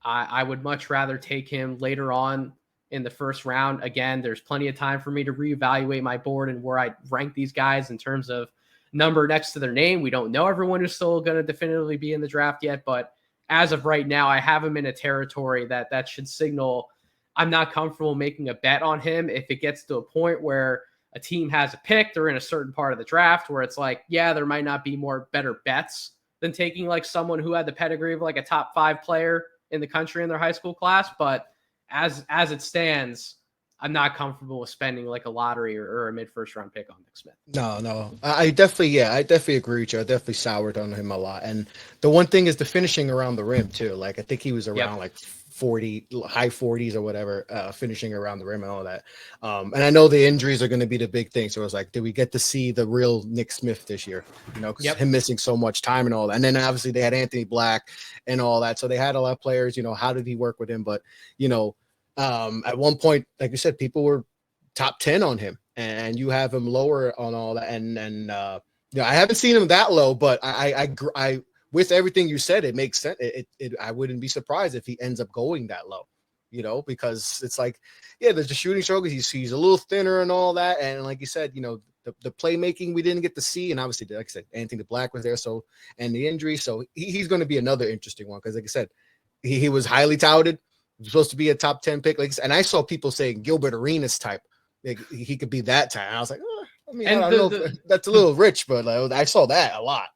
[SPEAKER 5] I would much rather take him later on in the first round. Again, there's plenty of time for me to reevaluate my board and where I rank these guys in terms of number next to their name. We don't know everyone who's still going to definitively be in the draft yet, but as of right now, I have him in a territory that should signal I'm not comfortable making a bet on him if it gets to a point where a team has a pick, they're in a certain part of the draft where it's like, yeah, there might not be more better bets than taking like someone who had the pedigree of like a top 5 player in the country in their high school class. But as it stands, I'm not comfortable with spending like a lottery or a mid-first round pick on Nick Smith.
[SPEAKER 4] No. I definitely agree with you. I definitely soured on him a lot. And the one thing is the finishing around the rim too. Like I think he was around like 40, high 40s or whatever, finishing around the rim and all that. And I know the injuries are going to be the big thing. So I was like, did we get to see the real Nick Smith this year? Because him missing so much time and all that. And then obviously they had Anthony Black and all that. So they had a lot of players, how did he work with him? But, at one point, like you said, people were top 10 on him and you have him lower on all that. And I haven't seen him that low, but I with everything you said, it makes sense. I wouldn't be surprised if he ends up going that low, because it's like, there's the shooting struggles. He's a little thinner and all that. And like you said, the playmaking we didn't get to see. And obviously, like I said, Anthony Black was there. So, and the injury. So he's going to be another interesting one. Cause like I said, he was highly touted. He was supposed to be a top 10 pick. And I saw people saying Gilbert Arenas type. Like, he could be that type. And I was like, I don't know. That's a little rich, but I saw that a lot.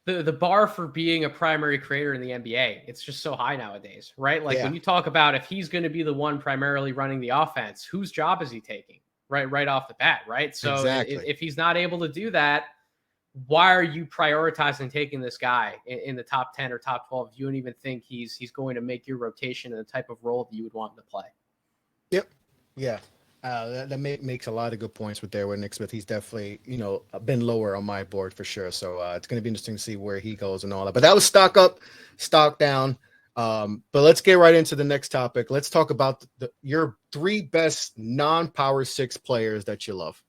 [SPEAKER 5] the bar for being a primary creator in the NBA, it's just so high nowadays, right? Like when you talk about if he's going to be the one primarily running the offense, whose job is he taking? Right off the bat, right? So
[SPEAKER 4] Exactly.
[SPEAKER 5] if he's not able to do that, why are you prioritizing taking this guy in the top 10 or top 12 if you don't even think he's going to make your rotation in the type of role that you would want him to play?
[SPEAKER 4] Yep. Yeah. That makes a lot of good points with Nick Smith. He's definitely, been lower on my board for sure. So it's going to be interesting to see where he goes and all that. But that was stock up, stock down. But let's get right into the next topic. Let's talk about your 3 best non-power 6 players that you love.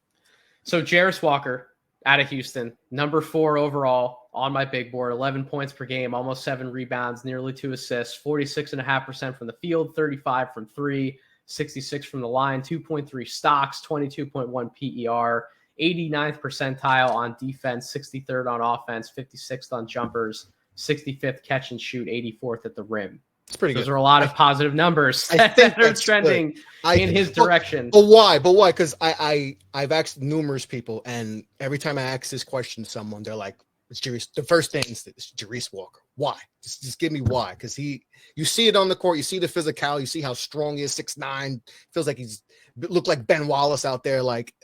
[SPEAKER 5] So Jarace Walker out of Houston, number 4 overall on my big board, 11 points per game, almost 7 rebounds, nearly 2 assists, 46.5% from the field, 35 from 3, 66 from the line, 2.3 stocks, 22.1 PER, 89th percentile on defense, 63rd on offense, 56th on jumpers, 65th catch and shoot, 84th at the rim.
[SPEAKER 4] It's pretty good.
[SPEAKER 5] Those are a lot of positive numbers that are trending in his direction.
[SPEAKER 4] But why? Because I've asked numerous people, and every time I ask this question to someone, they're like, "It's Jarace." The first thing is Jarace Walker. Why? Just give me why. Because you see it on the court, you see the physical, you see how strong he is, 6'9", feels like he's looked like Ben Wallace out there. Like,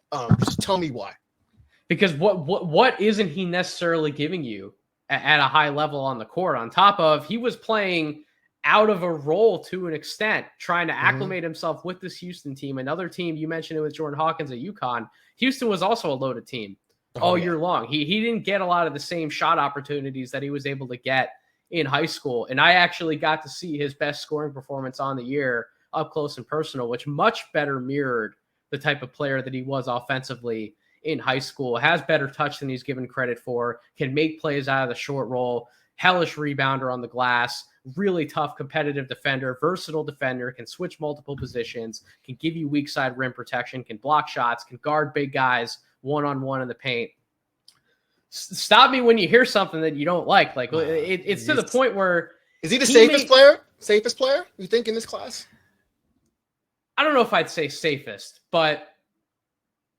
[SPEAKER 4] just tell me why.
[SPEAKER 5] Because what isn't he necessarily giving you at a high level on the court? On top of he was playing out of a role to an extent, trying to acclimate himself with this Houston team. Another team, you mentioned it with Jordan Hawkins at UConn. Houston was also a loaded team all year long. He didn't get a lot of the same shot opportunities that he was able to get in high school. And I actually got to see his best scoring performance on the year up close and personal, which much better mirrored the type of player that he was offensively in high school. Has better touch than he's given credit for, can make plays out of the short roll, hellish rebounder on the glass, really tough competitive defender, versatile defender, can switch multiple positions, can give you weak side rim protection, can block shots, can guard big guys one-on-one in the paint. Stop me when you hear something that you don't like. Like it's to the point where
[SPEAKER 4] is he the safest player? Safest player you think in this class?
[SPEAKER 5] I don't know if I'd say safest, but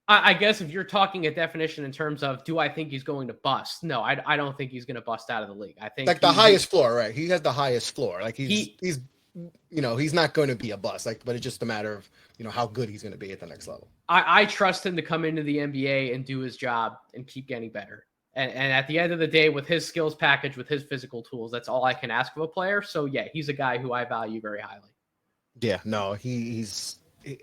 [SPEAKER 5] I guess if you're talking a definition in terms of do I think he's going to bust? No, I don't think he's going to bust out of the league. I think
[SPEAKER 4] like the highest floor, right? He has the highest floor. Like he's not going to be a bust. Like, but it's just a matter of how good he's going to be at the next level.
[SPEAKER 5] I trust him to come into the NBA and do his job and keep getting better. And at the end of the day, with his skills package, with his physical tools, that's all I can ask of a player. So yeah, he's a guy who I value very highly. Yeah,
[SPEAKER 4] no, he's a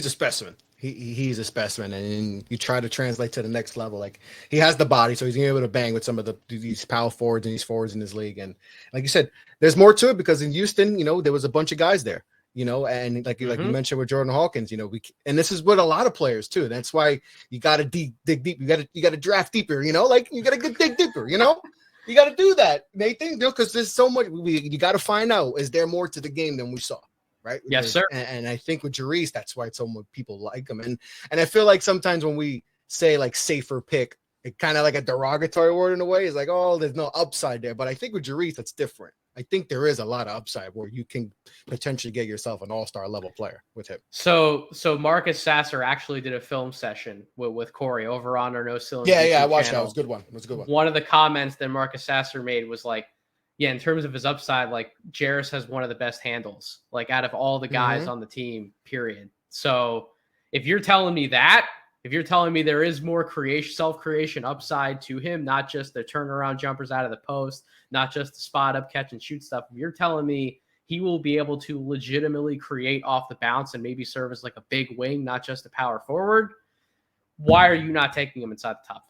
[SPEAKER 4] specimen. He's a specimen, and you try to translate to the next level. Like he has the body, so he's gonna be able to bang with some of these power forwards and these forwards in this league. And like you said, there's more to it because in Houston, there was a bunch of guys there, and like you mentioned with Jordan Hawkins, and this is with a lot of players too. That's why you got to dig deep. You got to draft deeper. Like you got to dig deeper. You got to do that, Nathan, because there's so much. You got to find out, is there more to the game than we saw? Right.
[SPEAKER 5] Yes, sir.
[SPEAKER 4] And I think with Jarace, that's why so many people like him. And I feel like sometimes when we say like safer pick, it kind of like a derogatory word in a way. It's like, oh, there's no upside there. But I think with Jarace, that's different. I think there is a lot of upside where you can potentially get yourself an all-star level player with him.
[SPEAKER 5] So Marcus Sasser actually did a film session with Corey over on our No Ceiling.
[SPEAKER 4] Yeah, I watched that. It was a good one.
[SPEAKER 5] One of the comments that Marcus Sasser made was like, yeah, in terms of his upside, like Jarace has one of the best handles, like out of all the guys on the team, period. So if you're telling me there is more self-creation upside to him, not just the turnaround jumpers out of the post, not just the spot up catch and shoot stuff. If you're telling me he will be able to legitimately create off the bounce and maybe serve as like a big wing, not just a power forward, why are you not taking him inside the top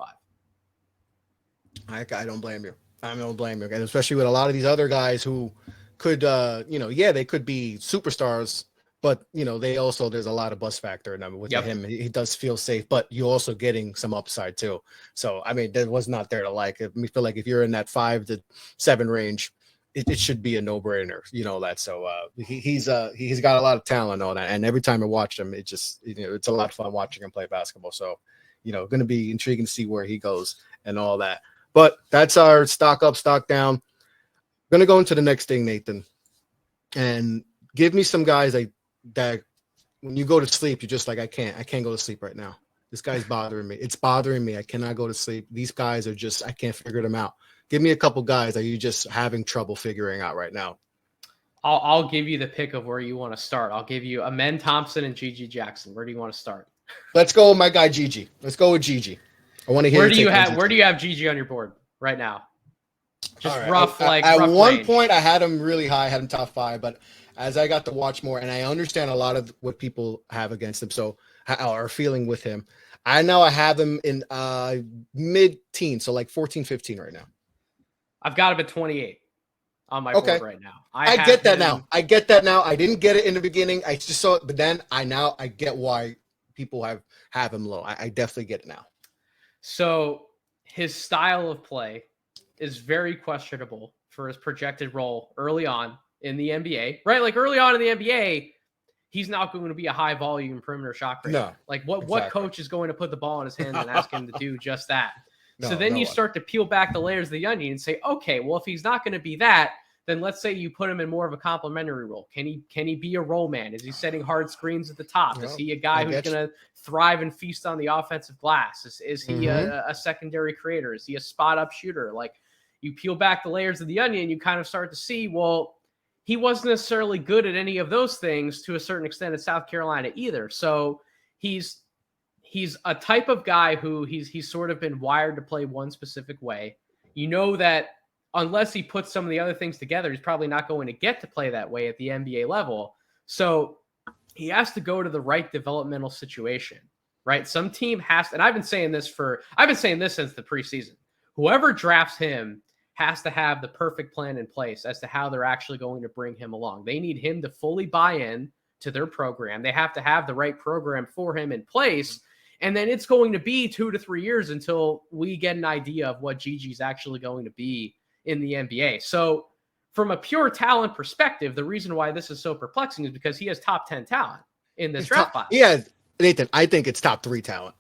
[SPEAKER 5] 5?
[SPEAKER 4] I don't blame you. I don't blame you, and especially with a lot of these other guys who could, they could be superstars, but they also there's a lot of bust factor. And I mean, with him, he does feel safe, but you're also getting some upside too. So I mean, there was not there to like. I feel like if you're in that 5 to 7 range, it should be a no-brainer. That. So he's got a lot of talent on that, and every time I watch him, it just it's a lot of fun watching him play basketball. So going to be intriguing to see where he goes and all that. But that's our stock up, stock down. I'm going to go into the next thing, Nathan, and give me some guys that when you go to sleep, you're just like, I can't go to sleep right now. This guy's bothering me. It's bothering me. I cannot go to sleep. These guys are just, I can't figure them out. Give me a couple guys that you just having trouble figuring out right now.
[SPEAKER 5] I'll give you the pick of where you want to start. I'll give you Amen Thompson and Gigi Jackson. Where do you want to start?
[SPEAKER 4] Let's go with my guy Gigi. Let's go with Gigi. I want to hear.
[SPEAKER 5] Where do you have Gigi on your board right now? Just
[SPEAKER 4] right.
[SPEAKER 5] rough,
[SPEAKER 4] at
[SPEAKER 5] rough
[SPEAKER 4] one
[SPEAKER 5] range.
[SPEAKER 4] point I had him really high, I had him top 5, but as I got to watch more, and I understand a lot of what people have against him, so are feeling with him. I have him in mid-teen, so like 14, 15 right now.
[SPEAKER 5] I've got him at 28 on my board right now.
[SPEAKER 4] I get that now. I get that now. I didn't get it in the beginning. I just saw it, but then I get why people have him low. I definitely get it now.
[SPEAKER 5] So his style of play is very questionable for his projected role early on in the NBA, right? Like early on in the NBA, he's not going to be a high volume perimeter shot creator.
[SPEAKER 4] No,
[SPEAKER 5] like what coach is going to put the ball in his hands and ask him to do just that?
[SPEAKER 4] No,
[SPEAKER 5] so then
[SPEAKER 4] no
[SPEAKER 5] you
[SPEAKER 4] one.
[SPEAKER 5] start to peel back the layers of the onion and say, okay, well, if he's not going to be that, then let's say you put him in more of a complementary role. Can he be a role man? Is he setting hard screens at the top? Is he a guy who's going to thrive and feast on the offensive glass? Is he a secondary creator? Is he a spot up shooter? Like, you peel back the layers of the onion, you kind of start to see, well, he wasn't necessarily good at any of those things to a certain extent at South Carolina either. So he's a type of guy who he's sort of been wired to play one specific way. You know that unless he puts some of the other things together, he's probably not going to get to play that way at the NBA level. So he has to go to the right developmental situation, right? Some team has to, and I've been saying this since the preseason. Whoever drafts him has to have the perfect plan in place as to how they're actually going to bring him along. They need him to fully buy in to their program. They have to have the right program for him in place. And then it's going to be 2 to 3 years until we get an idea of what Gigi's actually going to be in the NBA. So from a pure talent perspective, the reason why this is so perplexing is because he has top 10 talent in this draft class.
[SPEAKER 4] Yeah, Nathan, I think it's top 3 talent.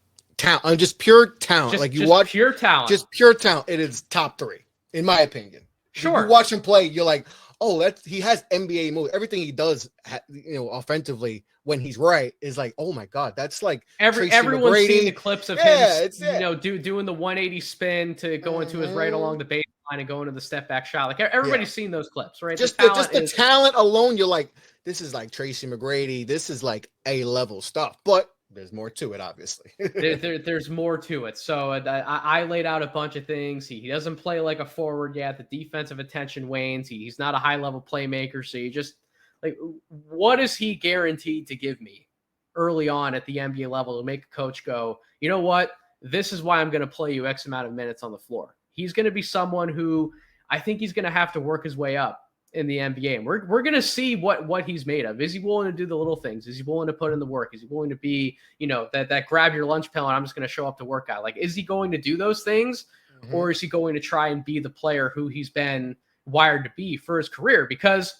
[SPEAKER 4] Just pure talent.
[SPEAKER 5] Pure talent.
[SPEAKER 4] Just pure talent. It is top 3, in my opinion.
[SPEAKER 5] Sure.
[SPEAKER 4] You watch him play, you're like, oh, he has NBA moves. Everything he does, offensively, when he's right, is like, oh my God, that's like
[SPEAKER 5] everyone's seen the clips of him, doing the 180 spin to go into his right along the baseline and going to the step back shot. Like everybody's seen those clips, right?
[SPEAKER 4] Just the talent alone, you're like, this is like Tracy McGrady. This is like A-level stuff, but there's more to it, obviously.
[SPEAKER 5] There's more to it. So I laid out a bunch of things. He doesn't play like a forward yet. The defensive attention wanes. He's not a high-level playmaker. So you just, like, what is he guaranteed to give me early on at the NBA level to make a coach go, you know what? This is why I'm going to play you X amount of minutes on the floor. He's going to be someone who I think he's going to have to work his way up in the NBA. And we're going to see what he's made of. Is he willing to do the little things? Is he willing to put in the work? Is he willing to be, that grab your lunch pill and I'm just going to show up to work guy? Like, is he going to do those things? Mm-hmm. Or is he going to try and be the player who he's been wired to be for his career? Because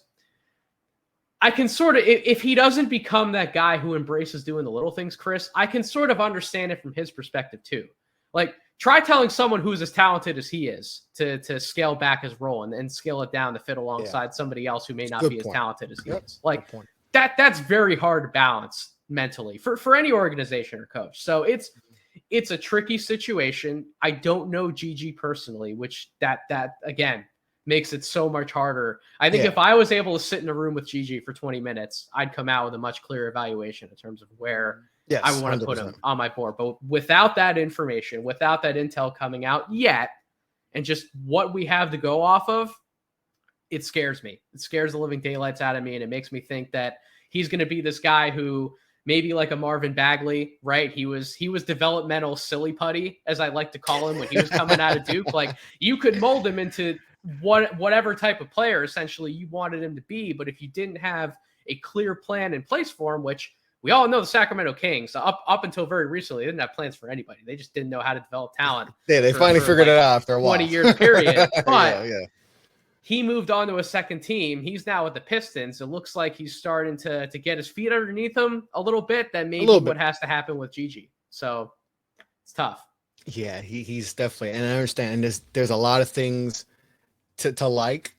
[SPEAKER 5] I can sort of, if he doesn't become that guy who embraces doing the little things, Chris, I can sort of understand it from his perspective too. Like, try telling someone who's as talented as he is to scale back his role and scale it down to fit alongside somebody else who may not be as talented as he is. Like, that's very hard to balance mentally for any organization or coach. So it's a tricky situation. I don't know Gigi personally, which that again makes it so much harder. I think if I was able to sit in a room with Gigi for 20 minutes, I'd come out with a much clearer evaluation in terms of where I want to put him on my board. But without that information, without that intel coming out yet, and just what we have to go off of, it scares me. It scares the living daylights out of me, and it makes me think that he's going to be this guy who maybe like a Marvin Bagley, right? He was developmental silly putty, as I like to call him, when he was coming out of Duke. Like, you could mold him into whatever type of player essentially you wanted him to be, but if you didn't have a clear plan in place for him, which we all know the Sacramento Kings up until very recently, they didn't have plans for anybody. They just didn't know how to develop talent.
[SPEAKER 4] Yeah, they finally figured it out after a while.
[SPEAKER 5] 20-year period. But he moved on to a second team. He's now with the Pistons. It looks like he's starting to get his feet underneath him a little bit. That may be what has to happen with Gigi. So it's tough.
[SPEAKER 4] Yeah, he's definitely, and I understand. And there's a lot of things to like,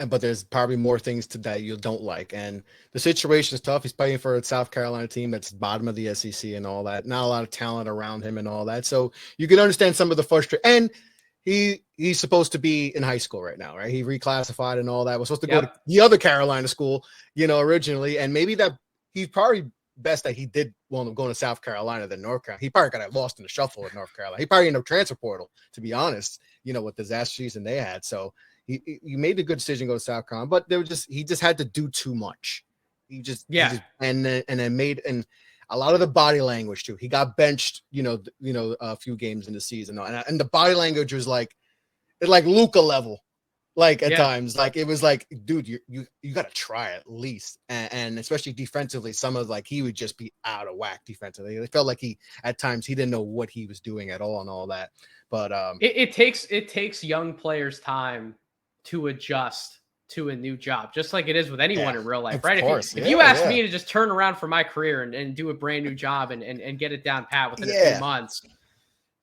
[SPEAKER 4] but there's probably more things to that you don't like. And the situation is tough. He's playing for a South Carolina team that's bottom of the SEC and all that. Not a lot of talent around him and all that. So you can understand some of the frustration. And he's supposed to be in high school right now, right? He reclassified and all that. Was supposed to go to the other Carolina school, originally. And maybe that he's probably best that he did want to go to South Carolina than North Carolina. He probably got lost in the shuffle at North Carolina. He probably in the transfer portal, to be honest, with the disaster season they had. So he made the good decision to go to South Carolina, but he just had to do too much. And then made a lot of the body language too. He got benched, a few games in the season, and the body language was like Luka level, like at times, like it was like, dude, you got to try at least, and especially defensively, some of he would just be out of whack defensively. It felt like at times he didn't know what he was doing at all and all that. But
[SPEAKER 5] it takes young players time to adjust to a new job, just like it is with anyone in real life, right? If you ask me to just turn around for my career and do a brand new job and get it down pat within a few months,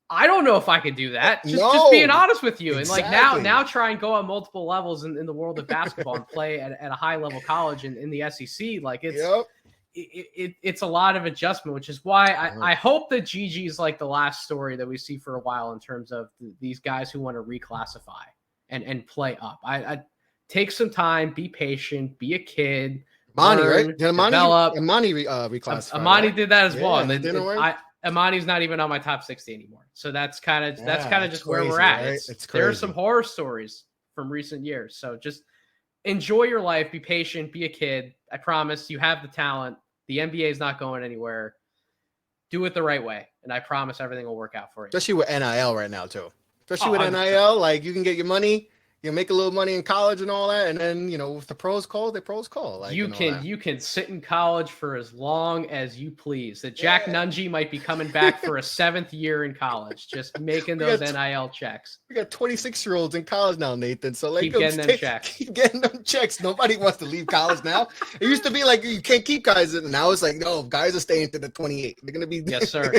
[SPEAKER 5] I don't know if I could do that. Just being honest with you.
[SPEAKER 4] Exactly.
[SPEAKER 5] And now try and go on multiple levels in the world of basketball and play at a high level college in the SEC. Like it's a lot of adjustment, which is why I hope that Gigi is like the last story that we see for a while in terms of these guys who want to reclassify and play up. I take some time, be patient, be a kid.
[SPEAKER 4] Amani,
[SPEAKER 5] learn,
[SPEAKER 4] right? Did Amani reclassified?
[SPEAKER 5] Amani did that as well.
[SPEAKER 4] And it didn't work.
[SPEAKER 5] Amani's not even on my top 60 anymore. So that's kind of just where we're at.
[SPEAKER 4] Right?
[SPEAKER 5] There are some horror stories from recent years. So just enjoy your life, be patient, be a kid. I promise you have the talent. The NBA is not going anywhere. Do it the right way. And I promise everything will work out for you.
[SPEAKER 4] Especially with NIL right now too. Especially with NIL, like you can get your money. You make a little money in college and all that, and then if the pros call, the pros call. Like,
[SPEAKER 5] you can sit in college for as long as you please. That Jack Nungy might be coming back for a 7th year in college, just making those NIL checks.
[SPEAKER 4] We got 26-year-olds in college now, Nathan. So
[SPEAKER 5] keep getting them checks.
[SPEAKER 4] Keep getting them checks. Nobody wants to leave college now. It used to be like you can't keep guys in. Now it's like no, guys are staying to the 28. They're gonna be
[SPEAKER 5] yes, sir.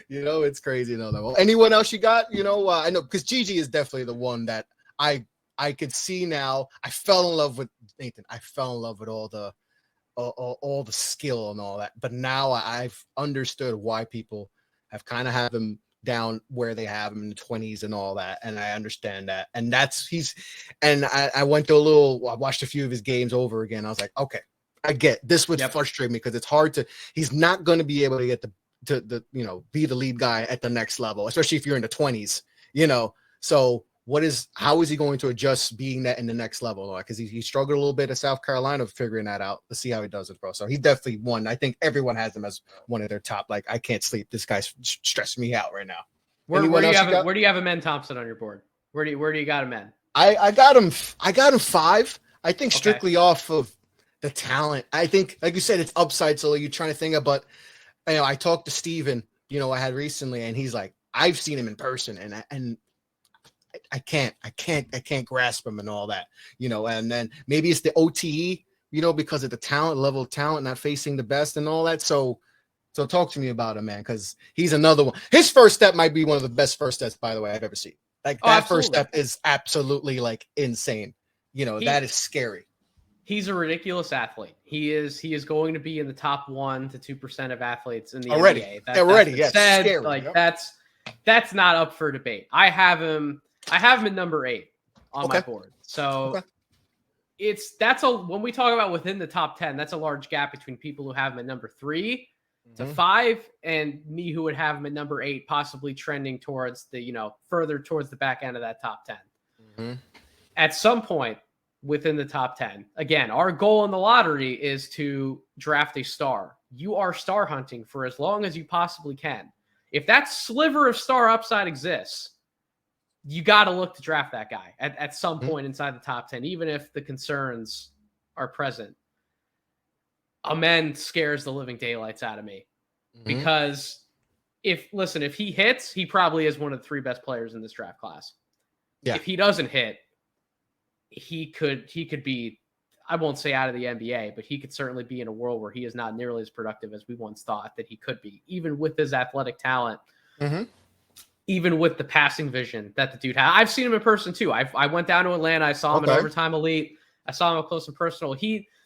[SPEAKER 4] It's crazy. Well, anyone else you got? I know because Gigi is definitely the one that I could see now. I fell in love with Nathan. I fell in love with all the skill and all that. But now I've understood why people have kind of had him down where they have him in the 20s and all that. And I understand that. And I went to I watched a few of his games over again. I was like, okay, I get this would frustrate me because it's hard he's not going to be able to get be the lead guy at the next level, especially if you're in the 20s, so how is he going to adjust being that in the next level? Because he struggled a little bit at South Carolina figuring that out. Let's see how he does it, bro. So he definitely won. I think everyone has him as one of their top. Like, I can't sleep. This guy's stressing me out right now.
[SPEAKER 5] Where do you have Amen Thompson on your board? Where do you got him in?
[SPEAKER 4] I got him 5. I think strictly off of the talent. I think, like you said, it's upside. So you're trying to think of, but I talked to Steven, I had recently, and he's like, I've seen him in person, and I can't grasp him and all that, and then maybe it's the OTE, because of the level of talent, not facing the best and all that. So talk to me about him, man, because he's another one. His first step might be one of the best first steps, by the way, I've ever seen. Like that first step is absolutely like insane. That is scary.
[SPEAKER 5] He's a ridiculous athlete. He is going to be in the top 1% to 2% of athletes in the
[SPEAKER 4] NBA.
[SPEAKER 5] That's not up for debate. I have him at number 8 on my board. So when we talk about within the top 10, that's a large gap between people who have him at number 3 to 5 and me who would have him at number 8, possibly trending towards further towards the back end of that top 10.
[SPEAKER 4] Mm-hmm.
[SPEAKER 5] At some point within the top 10, again, our goal in the lottery is to draft a star. You are star hunting for as long as you possibly can. If that sliver of star upside exists, you got to look to draft that guy at some point inside the top 10, even if the concerns are present. Amen scares the living daylights out of me because if he hits, he probably is one of the 3 best players in this draft class. Yeah. If he doesn't hit, he could be, I won't say out of the NBA, but he could certainly be in a world where he is not nearly as productive as we once thought that he could be, even with his athletic talent. even with the passing vision that the dude had. I've seen him in person too. I went down to Atlanta. I saw him in Overtime Elite. I saw him up close and personal.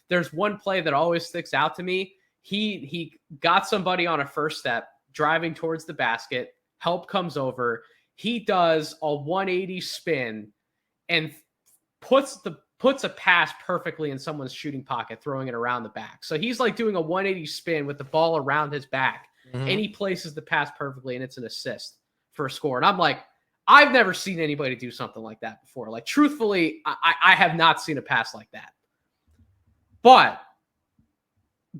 [SPEAKER 5] There's one play that always sticks out to me. He got somebody on a first step driving towards the basket. Help comes over. He does a 180 spin and puts a pass perfectly in someone's shooting pocket, throwing it around the back. So he's like doing a 180 spin with the ball around his back, and he places the pass perfectly, and it's an assist for a score. And I'm like, I've never seen anybody do something like that before. Like, truthfully, I have not seen a pass like that. But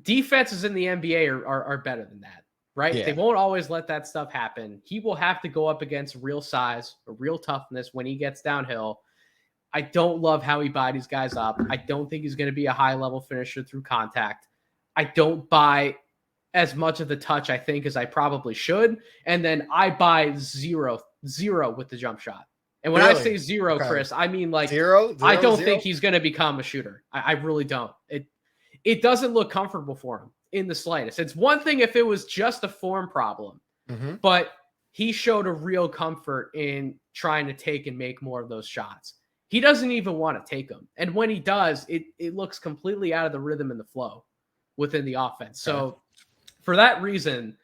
[SPEAKER 5] defenses in the NBA are better than that, right?
[SPEAKER 6] Yeah.
[SPEAKER 5] They won't always let that stuff happen. He will have to go up against real size, real toughness when he gets downhill. I don't love how he bodies guys up. I don't think he's going to be a high-level finisher through contact. I don't buy as much of the touch, I think, as I probably should. And then I buy zero with the jump shot. And when I say zero, Chris, I mean like
[SPEAKER 6] zero?
[SPEAKER 5] I don't think he's going to become a shooter. I really don't. It doesn't look comfortable for him in the slightest. It's one thing if it was just a form problem, but he showed a real comfort in trying to take and make more of those shots. He doesn't even want to take them. And when he does, it looks completely out of the rhythm and the flow within the offense. So for that reason,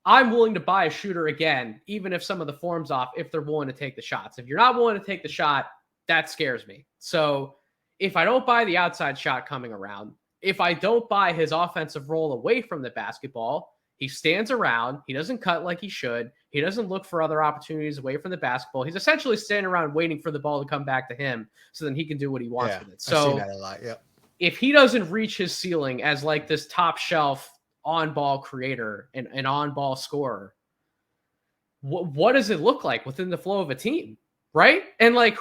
[SPEAKER 5] I'm willing to buy a shooter again, even if some of the form's off, if they're willing to take the shots. If you're not willing to take the shot, that scares me. So if I don't buy the outside shot coming around, if I don't buy his offensive role away from the basketball, he stands around. He doesn't cut like he should. He doesn't look for other opportunities away from the basketball. He's essentially standing around waiting for the ball to come back to him so then he can do what he wants with it. So
[SPEAKER 6] I've seen that a lot. Yep.
[SPEAKER 5] If he doesn't reach his ceiling as like this top shelf on-ball creator and an on-ball scorer, what does it look like within the flow of a team, right? And like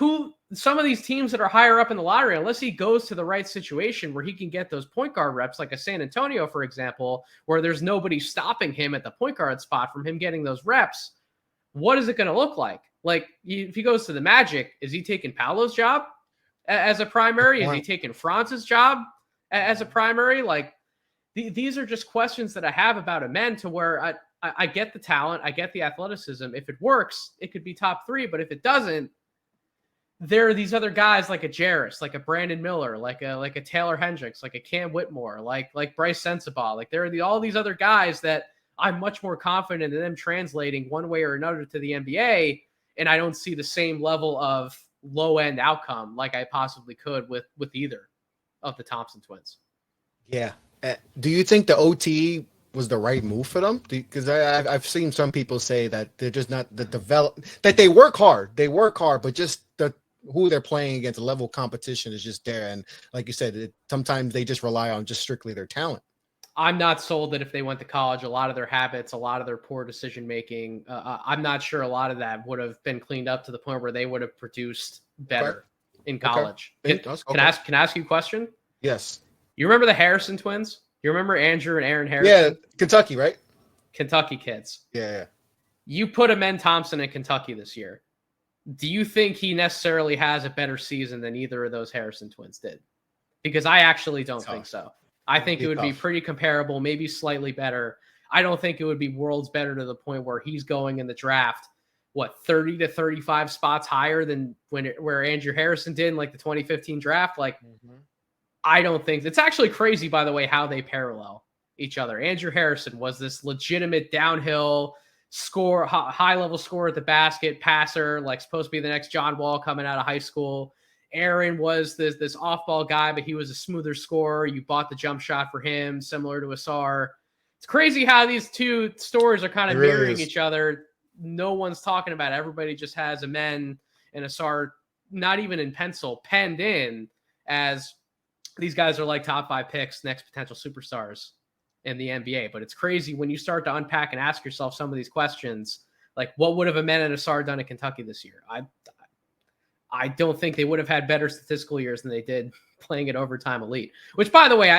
[SPEAKER 5] some of these teams that are higher up in the lottery, unless he goes to the right situation where he can get those point guard reps, like a San Antonio, for example, where there's nobody stopping him at the point guard spot from him getting those reps, what is it going to look like? Like if he goes to the Magic, is he taking Paolo's job as a primary? Is he taking Franz's job as a primary? Like these are just questions that I have about Amen, to where I get the talent, I get the athleticism. If it works, it could be top 3, but if it doesn't, there are these other guys like a Jarace, like a Brandon Miller, like a Taylor Hendricks, like a Cam Whitmore, like Bryce Sensabaugh. Like there are all these other guys that I'm much more confident in them translating one way or another to the NBA, and I don't see the same level of low-end outcome like I possibly could with either of the Thompson twins.
[SPEAKER 6] Yeah. Do you think the OT was the right move for them? Because I've seen some people say that they're just not that they work hard, but just who they're playing against, the level of competition is just there. And like you said, sometimes they just rely on just strictly their talent.
[SPEAKER 5] I'm not sold that if they went to college, a lot of their habits, a lot of their poor decision-making, I'm not sure a lot of that would have been cleaned up to the point where they would have produced better in college.
[SPEAKER 6] Okay.
[SPEAKER 5] Can I ask you a question?
[SPEAKER 6] Yes.
[SPEAKER 5] You remember the Harrison twins? You remember Andrew and Aaron Harrison?
[SPEAKER 6] Yeah, Kentucky, right?
[SPEAKER 5] Kentucky kids.
[SPEAKER 6] Yeah.
[SPEAKER 5] You put Amen Thompson in Kentucky this year. Do you think he necessarily has a better season than either of those Harrison twins did? Because I actually don't think so. I think it would be pretty comparable, maybe slightly better. I don't think it would be worlds better to the point where he's going in the draft, 30 to 35 spots higher than where Andrew Harrison did in like the 2015 draft. Like, I don't think it's actually crazy, by the way, how they parallel each other. Andrew Harrison was this legitimate downhill score, high level scorer at the basket, passer, like supposed to be the next John Wall coming out of high school. Aaron was this off ball guy, but he was a smoother scorer. You bought the jump shot for him, similar to Asar. It's crazy how these two stories are kind of mirroring each other. No one's talking about it. Everybody just has Amen and Asar, not even in pencil, penned in as these guys are like top 5 picks, next potential superstars in the NBA. But it's crazy when you start to unpack and ask yourself some of these questions, like what would have Amen and Asar done at Kentucky this year? I don't think they would have had better statistical years than they did playing at Overtime Elite, which, by the way,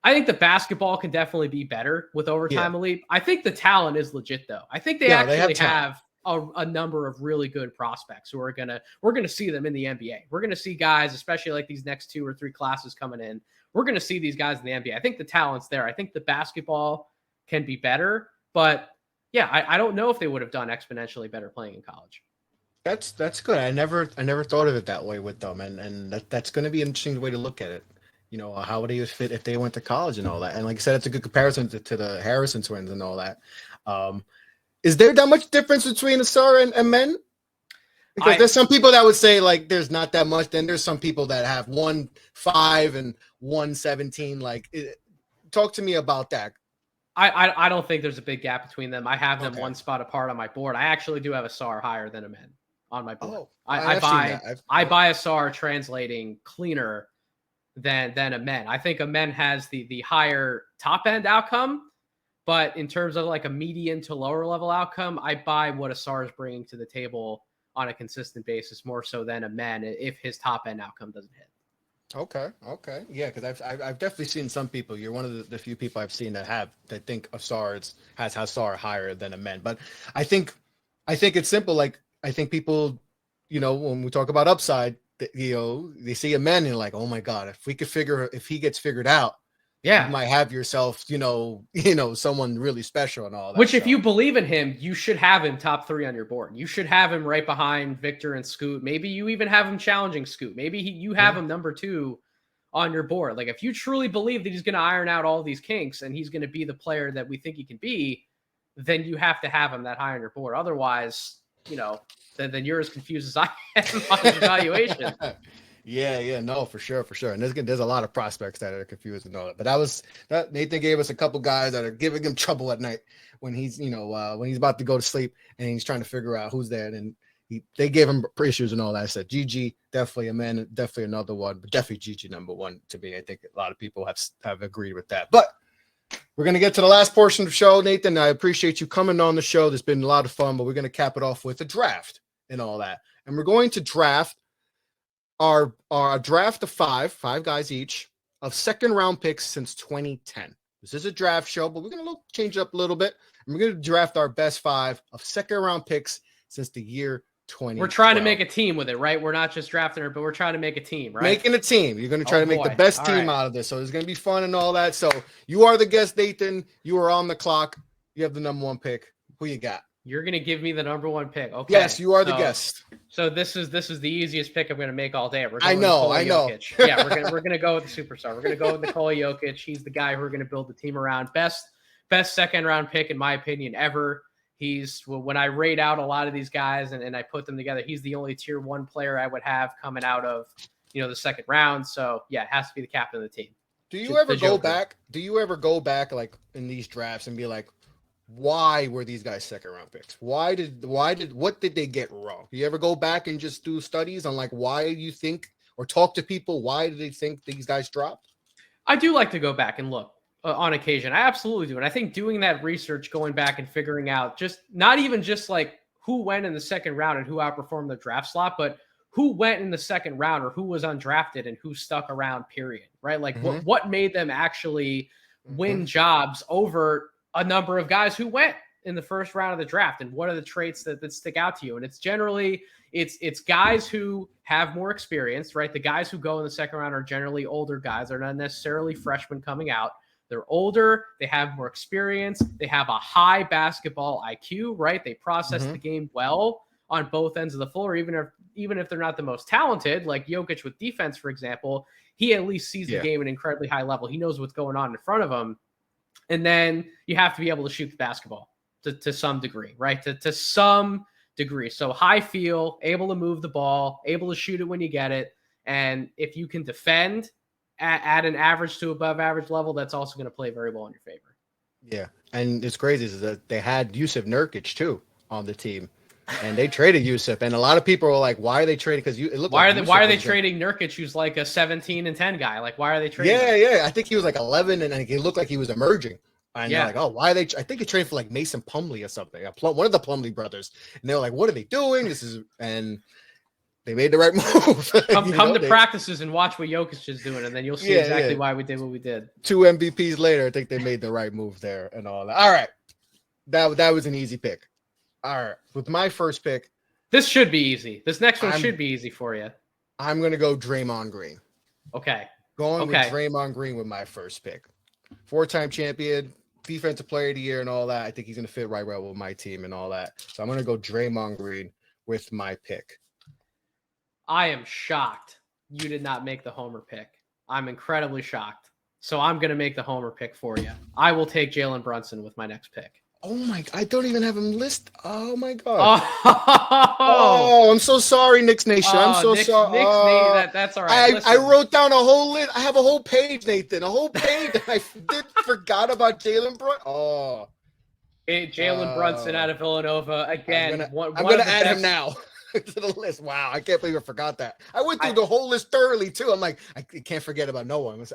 [SPEAKER 5] I think the basketball can definitely be better with Overtime Elite. I think the talent is legit, though. I think they have a number of really good prospects who we're gonna see them in the NBA. We're gonna see guys, especially like these next 2 or 3 classes coming in. We're gonna see these guys in the NBA. I think the talent's there. I think the basketball can be better, but yeah, I don't know if they would have done exponentially better playing in college.
[SPEAKER 6] That's good. I never thought of it that way with them, and that's going to be an interesting way to look at it. You know, how would they fit if they went to college and all that? And like I said, it's a good comparison to the Harrison twins and all that. Is there that much difference between Asar and Men? Because there's some people that would say like there's not that much. Then there's some people that have 1.5 and 1.17. Like, talk to me about that.
[SPEAKER 5] I don't think there's a big gap between them. I have them one spot apart on my board. I actually do have Asar higher than Men on my board.
[SPEAKER 6] Oh,
[SPEAKER 5] I buy Asar translating cleaner than a Men. I think a Men has the higher top end outcome, but in terms of like a median to lower level outcome, I buy what Asar is bringing to the table on a consistent basis more so than a Men if his top end outcome doesn't hit.
[SPEAKER 6] Okay. Yeah, because I've definitely seen some people. You're one of the few people I've seen that think Asar has Asar higher than a Men. But I think it's simple. Like, I think people, you know, when we talk about upside, you know, they see a Men and like, oh my God, if he gets figured out, you might have yourself, you know, someone really special and all that.
[SPEAKER 5] Which, if you believe in him, you should have him top 3 on your board. You should have him right behind Victor and Scoot. Maybe you even have him challenging Scoot. Maybe you have him number 2 on your board. Like, if you truly believe that he's going to iron out all these kinks and he's going to be the player that we think he can be, then you have to have him that high on your board. Otherwise, you know, then you're as confused as I am on his evaluation.
[SPEAKER 6] Yeah, no, for sure. And there's a lot of prospects that are confused and all that. But Nathan gave us a couple guys that are giving him trouble at night when he's, you know, when he's about to go to sleep and he's trying to figure out who's there. And they gave him issues and all that. I said, GG, definitely a Man, definitely another one, but definitely GG number 1 to me. I think a lot of people have agreed with that. But we're going to get to the last portion of the show, Nathan. I appreciate you coming on the show. There's been a lot of fun, but we're going to cap it off with a draft and all that. And we're going to draft our draft of five guys each of second round picks since 2010. This is a draft show, but we're going to change it up a little bit. And we're going to draft our best 5 of second round picks since the year 20.
[SPEAKER 5] We're trying to make a team with it, right? We're not just drafting her, but we're trying to make a team, right?
[SPEAKER 6] Making a team. You're going to try to make the best team out of this. So it's going to be fun and all that. So you are the guest, Nathan. You are on the clock. You have the number 1 pick. Who you got?
[SPEAKER 5] You're going to give me the number 1 pick. Okay.
[SPEAKER 6] Yes, you are the guest.
[SPEAKER 5] So this is the easiest pick I'm going to make all day.
[SPEAKER 6] I know.
[SPEAKER 5] Jokic. Yeah, we're going to go with the superstar. We're going to go with Nikola Jokic. He's the guy who we're going to build the team around. Best second round pick in my opinion ever. When I rate out a lot of these guys and I put them together, he's the only tier 1 player I would have coming out of, you know, the second round. So yeah, it has to be the captain of the team.
[SPEAKER 6] Do you ever go back like in these drafts and be like, why were these guys second round picks? What did they get wrong? Do you ever go back and just do studies on like why you think, or talk to people, why do they think these guys dropped?
[SPEAKER 5] I do like to go back and look on occasion. I absolutely do. And I think doing that research, going back and figuring out not even just like who went in the second round and who outperformed the draft slot, but who went in the second round or who was undrafted and who stuck around, period. Right? Like what made them actually win jobs over a number of guys who went in the first round of the draft, and what are the traits that stick out to you? And it's generally it's guys who have more experience, right? The guys who go in the second round are generally older guys. They're not necessarily freshmen coming out. They're older. They have more experience. They have a high basketball IQ, right? They process the game well on both ends of the floor, even if they're not the most talented, like Jokic with defense, for example. He at least sees the game at an incredibly high level. He knows what's going on in front of him. And then you have to be able to shoot the basketball to some degree, right? To some degree. So high feel, able to move the ball, able to shoot it when you get it. And if you can defend at an average to above average level, that's also going to play very well in your favor.
[SPEAKER 6] Yeah. And it's crazy is that they had Yusuf Nurkic too on the team. And they traded Yusuf, and a lot of people are like, "Why are they trading?" Because why
[SPEAKER 5] are they trading Nurkic, who's like a 17-10 guy? Like, why are they trading?
[SPEAKER 6] Yeah. I think he was like 11, and he looked like he was emerging. And they're like, "Oh, why are they?" I think they traded for like Mason Plumlee or something, one of the Plumlee brothers. And they were like, "What are they doing? And they made the right move."
[SPEAKER 5] Come to practices and watch what Jokic is doing, and then you'll see exactly why we did what we did.
[SPEAKER 6] 2 MVPs later, I think they made the right move there and all that. All right, that was an easy pick. All right, with my first pick,
[SPEAKER 5] this should be easy. This next one should be easy for you.
[SPEAKER 6] I'm going to go Draymond Green.
[SPEAKER 5] Okay.
[SPEAKER 6] Going with Draymond Green with my first pick. 4-time champion, defensive player of the year and all that. I think he's going to fit right well with my team and all that. So I'm going to go Draymond Green with my pick.
[SPEAKER 5] I am shocked you did not make the homer pick. I'm incredibly shocked. So I'm going to make the homer pick for you. I will take Jalen Brunson with my next pick.
[SPEAKER 6] Oh my! I don't even have him listed. Oh my God!
[SPEAKER 5] Oh,
[SPEAKER 6] I'm so sorry, Knicks Nation. I'm so sorry.
[SPEAKER 5] That's all right.
[SPEAKER 6] I wrote down a whole list. I have a whole page, Nathan. A whole page. I forgot about Jalen Brunson. Oh,
[SPEAKER 5] Jalen Brunson out of Villanova again.
[SPEAKER 6] I'm gonna add him now to the list. Wow, I can't believe I forgot that. I went through the whole list thoroughly too. I'm like, I can't forget about no one.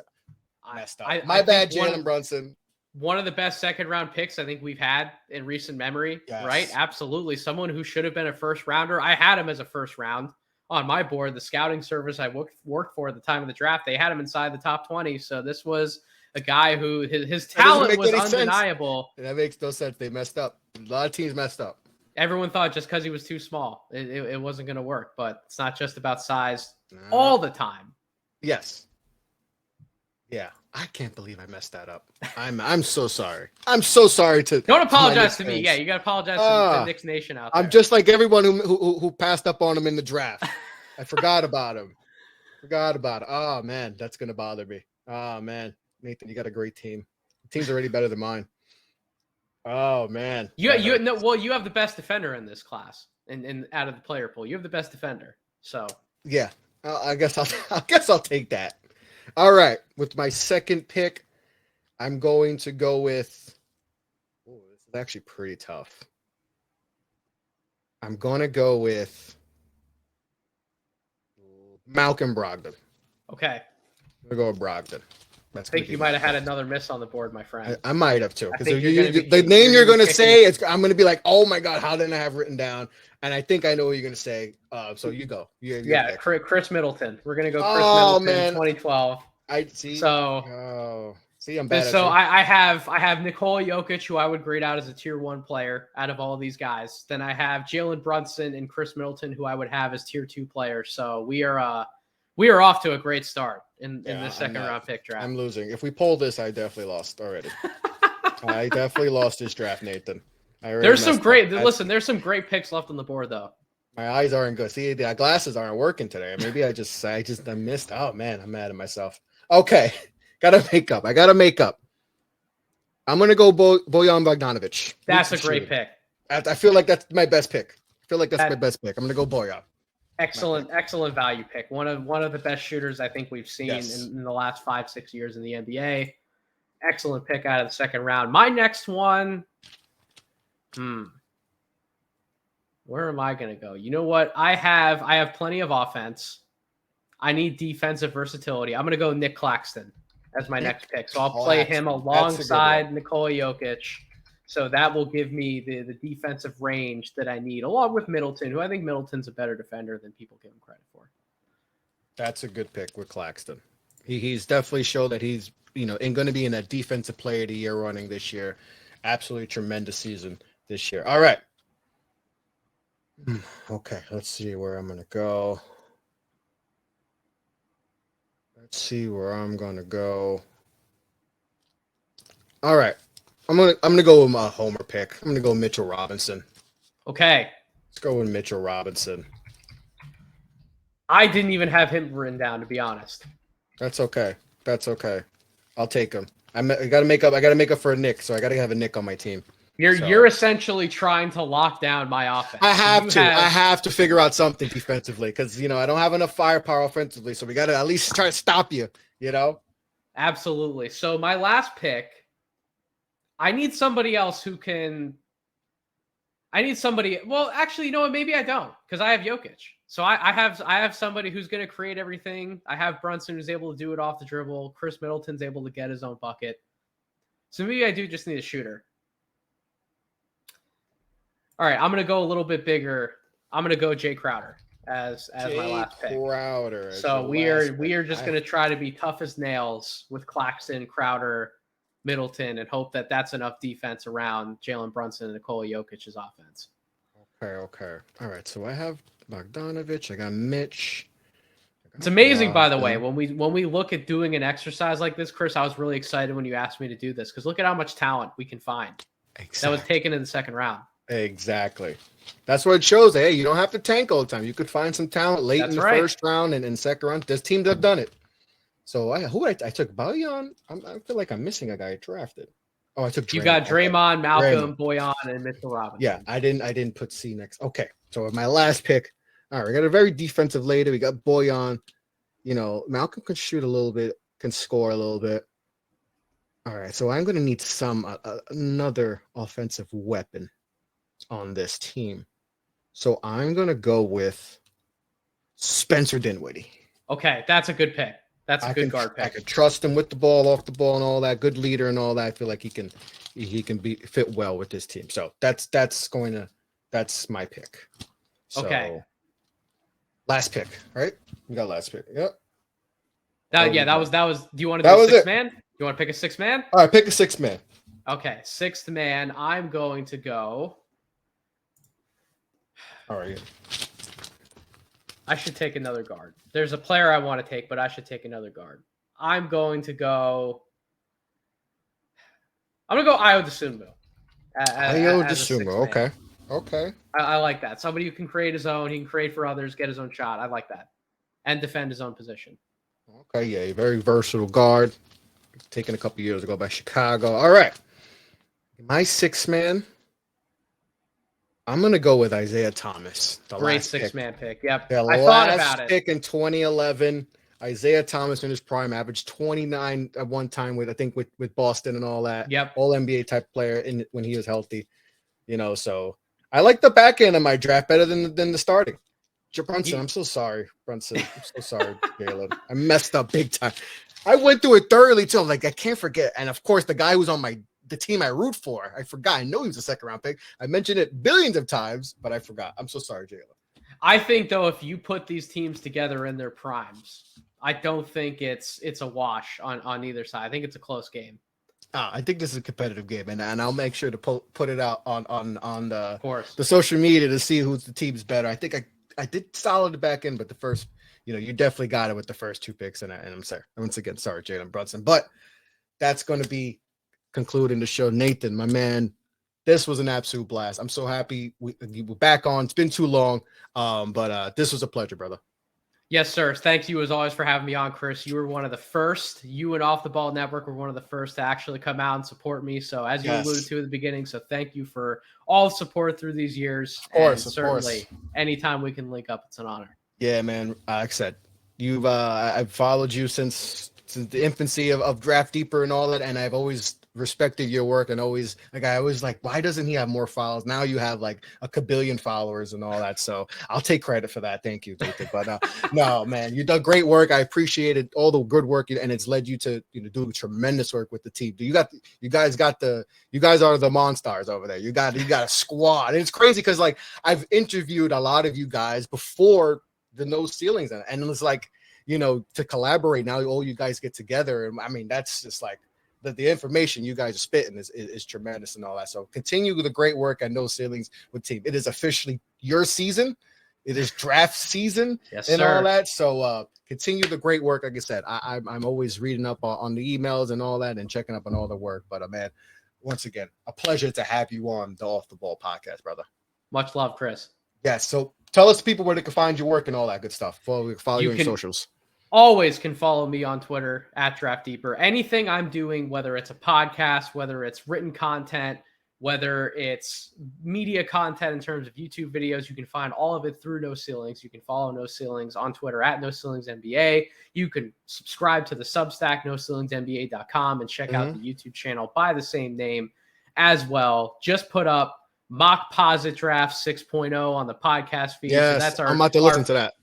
[SPEAKER 6] I messed up. My bad, Jalen Brunson.
[SPEAKER 5] One of the best second-round picks I think we've had in recent memory, right? Absolutely. Someone who should have been a first-rounder. I had him as a first round on my board. The scouting service I worked for at the time of the draft, they had him inside the top 20. So this was a guy who his talent was undeniable.
[SPEAKER 6] That makes no sense. They messed up. A lot of teams messed up.
[SPEAKER 5] Everyone thought just because he was too small, it wasn't going to work. But it's not just about size all the time.
[SPEAKER 6] Yes. Yeah. I can't believe I messed that up. I'm so sorry. I'm so sorry to.
[SPEAKER 5] Don't apologize to me. Yeah, you got to apologize to the Knicks Nation out there.
[SPEAKER 6] I'm just like everyone who passed up on him in the draft. I forgot about him. Oh man, that's gonna bother me. Oh man, Nathan, you got a great team. The team's already better than mine. Oh man.
[SPEAKER 5] You have the best defender in this class, and out of the player pool, you have the best defender. So
[SPEAKER 6] yeah, I guess I'll take that. All right, with my second pick, I'm going to go with. Oh, this is actually pretty tough. I'm going to go with Malcolm Brogdon.
[SPEAKER 5] Okay.
[SPEAKER 6] I'm going to go with Brogdon.
[SPEAKER 5] I think you might have had another miss on the board, my friend.
[SPEAKER 6] I might have too, because the name you're going to say, I'm going to be like, oh my God, how didn't I have written down? And I think I know what you're going to say. So you go.
[SPEAKER 5] Chris Middleton. We're going to go Chris Middleton, 2012.
[SPEAKER 6] I see.
[SPEAKER 5] So,
[SPEAKER 6] I'm bad.
[SPEAKER 5] So I have Nikola Jokic, who I would grade out as a tier 1 player out of all these guys. Then I have Jalen Brunson and Chris Middleton, who I would have as tier 2 players. So we are off to a great start in this second round pick draft.
[SPEAKER 6] I'm losing. If we poll this, I definitely lost already. I definitely lost this draft, Nathan.
[SPEAKER 5] There's some great picks left on the board though.
[SPEAKER 6] My eyes aren't good. See, the glasses aren't working today. Maybe I missed. Oh man, I'm mad at myself. Okay, I gotta make up. I'm gonna go Bojan Bogdanovic.
[SPEAKER 5] That's a great pick.
[SPEAKER 6] I feel like that's my best pick. My best pick. I'm gonna go Bojan.
[SPEAKER 5] Excellent value pick. One of the best shooters I think we've seen in the last 5-6 years in the NBA. Excellent pick out of the second round. My next one. Where am I going to go? You know what? I have plenty of offense. I need defensive versatility. I'm going to go Nick Claxton as my next pick. So I'll play him alongside Nikola Jokic. So that will give me the defensive range that I need, along with Middleton, who I think Middleton's a better defender than people give him credit for.
[SPEAKER 6] That's a good pick with Claxton. He's definitely showed that he's going to be in that defensive player of the year running this year. Absolutely tremendous season this year. All right. Okay, let's see where I'm going to go. Let's see where I'm going to go. All right. I'm gonna go with my homer pick. I'm going to go Mitchell Robinson.
[SPEAKER 5] Okay.
[SPEAKER 6] Let's go with Mitchell Robinson.
[SPEAKER 5] I didn't even have him written down, to be honest.
[SPEAKER 6] That's okay. I'll take him. I got to make up for a Nick, so I got to have a Nick on my team.
[SPEAKER 5] You're essentially trying to lock down my offense.
[SPEAKER 6] I have to figure out something defensively because I don't have enough firepower offensively, so we got to at least try to stop you.
[SPEAKER 5] Absolutely. So my last pick, I need somebody else who can. Well, actually, you know what? Maybe I don't, because I have Jokic. So I have somebody who's going to create everything. I have Brunson, who's able to do it off the dribble. Chris Middleton's able to get his own bucket. So maybe I do just need a shooter. All right, I'm going to go a little bit bigger. I'm going to go Jay Crowder as my last pick. So we are just going to try to be tough as nails with Claxton, Crowder, Middleton, and hope that that's enough defense around Jalen Brunson and Nikola Jokic's offense.
[SPEAKER 6] Okay. All right, so I have Bogdanovic. I got Mitch. I
[SPEAKER 5] It's amazing, by the way, when we look at doing an exercise like this, Chris. I was really excited when you asked me to do this because look at how much talent we can find that was taken in the second round.
[SPEAKER 6] Exactly. That's what it shows. Hey, you don't have to tank all the time. You could find some talent late in the first round and second round. There's teams that have done it. So I took Bojan. I feel like I'm missing a guy I drafted. Oh, I took Draymond.
[SPEAKER 5] You got Draymond, Malcolm, Bojan, and Mitchell Robinson.
[SPEAKER 6] Yeah, I didn't put C next. Okay, so with my last pick, all right, we got a very defensive later. We got Bojan. You know, Malcolm can shoot a little bit, can score a little bit. All right, so I'm going to need another offensive weapon on this team. So I'm going to go with Spencer Dinwiddie.
[SPEAKER 5] Okay, that's a good pick. That's a good guard pick.
[SPEAKER 6] I can trust him with the ball, off the ball, and all that. Good leader and all that. I feel like he can fit well with this team. So that's my pick. So,
[SPEAKER 5] okay.
[SPEAKER 6] Last pick, right? We got last pick. Yep.
[SPEAKER 5] That was. Do you want to do a sixth man? You want to pick a sixth man?
[SPEAKER 6] All right, pick a sixth man.
[SPEAKER 5] Okay, sixth man. I'm going to go.
[SPEAKER 6] All right.
[SPEAKER 5] I should take another guard. There's a player I want to take, but I should take another guard. I'm going to go Ayo Dosunmu.
[SPEAKER 6] Ayo Dosunmu. Okay.
[SPEAKER 5] I like that. Somebody who can create his own. He can create for others, get his own shot. I like that. And defend his own position.
[SPEAKER 6] Okay, yeah, very versatile guard. Taken a couple years ago by Chicago. All right. My sixth man, I'm going to go with Isaiah Thomas.
[SPEAKER 5] Great six-man pick. Yep.
[SPEAKER 6] I thought about it. Pick in 2011. Isaiah Thomas in his prime averaged 29 at one time with Boston and all that.
[SPEAKER 5] Yep.
[SPEAKER 6] All NBA type player when he was healthy. You know, so I like the back end of my draft better than the starting. Brunson, I'm so sorry, Brunson. I'm so sorry, Caleb. I messed up big time. I went through it thoroughly too. Like I can't forget. And of course, the guy who's on the team I root for, I forgot. I know he was a second round pick. I mentioned it billions of times, but I forgot. I'm so sorry, Jalen.
[SPEAKER 5] I think though, if you put these teams together in their primes, I don't think it's a wash on either side. I think it's a close game.
[SPEAKER 6] I think this is a competitive game, and I'll make sure to put it out on the social media to see who's the team's better. I think I did solid the back end, but the first, you definitely got it with the first two picks, and I'm sorry. Once again, sorry, Jalen Brunson. But that's going to be concluding the show. Nathan, my man, this was an absolute blast. I'm so happy we're back on. It's been too long, but this was a pleasure, brother.
[SPEAKER 5] Yes, sir. Thank you as always for having me on, Chris. You were one of the first. You and Off the Ball Network were one of the first to actually come out and support me. So as you alluded to at the beginning, so thank you for all the support through these years.
[SPEAKER 6] Of course,
[SPEAKER 5] certainly, anytime we can link up, it's an honor.
[SPEAKER 6] Yeah, man. Like I said, I've followed you since the infancy of Draft Deeper and all that, and I've always respected your work and always why doesn't he have more followers? Now you have like a kabillion followers and all that. So I'll take credit for that. Thank you, Nathan. But no, man, you've done great work. I appreciated all the good work, and it's led you to do tremendous work with the team. You guys are the Monstars over there. You got a squad. And it's crazy because like I've interviewed a lot of you guys before the No Ceilings, and it's like to collaborate now. All you guys get together, and I mean that's just like. The information you guys are spitting is tremendous and all that. So continue the great work at No Ceilings with team. It is officially your season. It is draft season and
[SPEAKER 5] sir.
[SPEAKER 6] All that. So continue the great work. Like I said, I'm always reading up on the emails and all that and checking up on all the work. But man, once again, a pleasure to have you on the Off the Ball podcast, brother.
[SPEAKER 5] Much love, Chris.
[SPEAKER 6] Yes. So tell us people where they can find your work and all that good stuff. Follow you on socials.
[SPEAKER 5] Always can follow me on Twitter at Draft Deeper. Anything I'm doing, whether it's a podcast, whether it's written content, whether it's media content in terms of YouTube videos, you can find all of it through No Ceilings. You can follow No Ceilings on Twitter at No Ceilings NBA. You can subscribe to the Substack, NoCeilingsNBA.com, and check out the YouTube channel by the same name as well. Just put up Mock Posit Draft 6.0 on the podcast feed.
[SPEAKER 6] Yes,
[SPEAKER 5] so that's
[SPEAKER 6] I'm about to listen to that.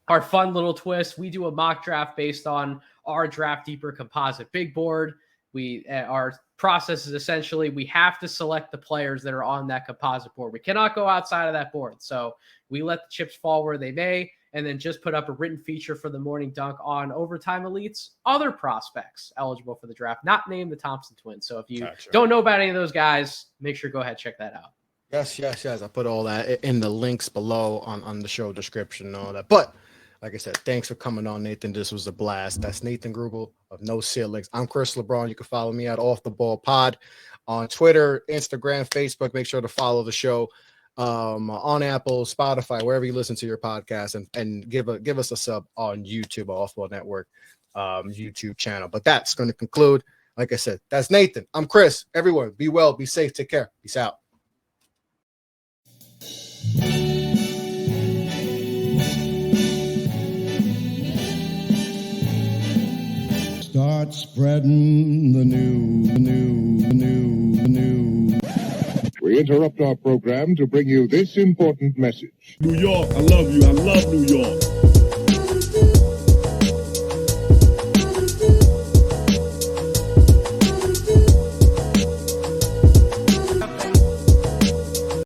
[SPEAKER 5] Our fun little twist. We do a mock draft based on our Draft Deeper composite big board. Our process is essentially we have to select the players that are on that composite board. We cannot go outside of that board. So we let the chips fall where they may, and then just put up a written feature for the Morning Dunk on Overtime Elites, other prospects eligible for the draft, not named the Thompson twins. So if you don't know about any of those guys, make sure to go ahead and check that out.
[SPEAKER 6] Yes. I put all that in the links below on the show description and all that. But Like I said, thanks for coming on, Nathan. This was a blast. That's Nathan Grubel of No Ceilings. I'm Chris LeBron. You can follow me at Off the Ball Pod on Twitter, Instagram, Facebook. Make sure to follow the show on Apple, Spotify, wherever you listen to your podcast, and give us a sub on YouTube, Off Ball Network YouTube channel. But that's going to conclude. Like I said, that's Nathan. I'm Chris. Everyone, be well, be safe, take care. Peace out.
[SPEAKER 1] Start spreading the news.
[SPEAKER 2] We interrupt our program to bring you this important message.
[SPEAKER 3] New York, I love you. I love New York.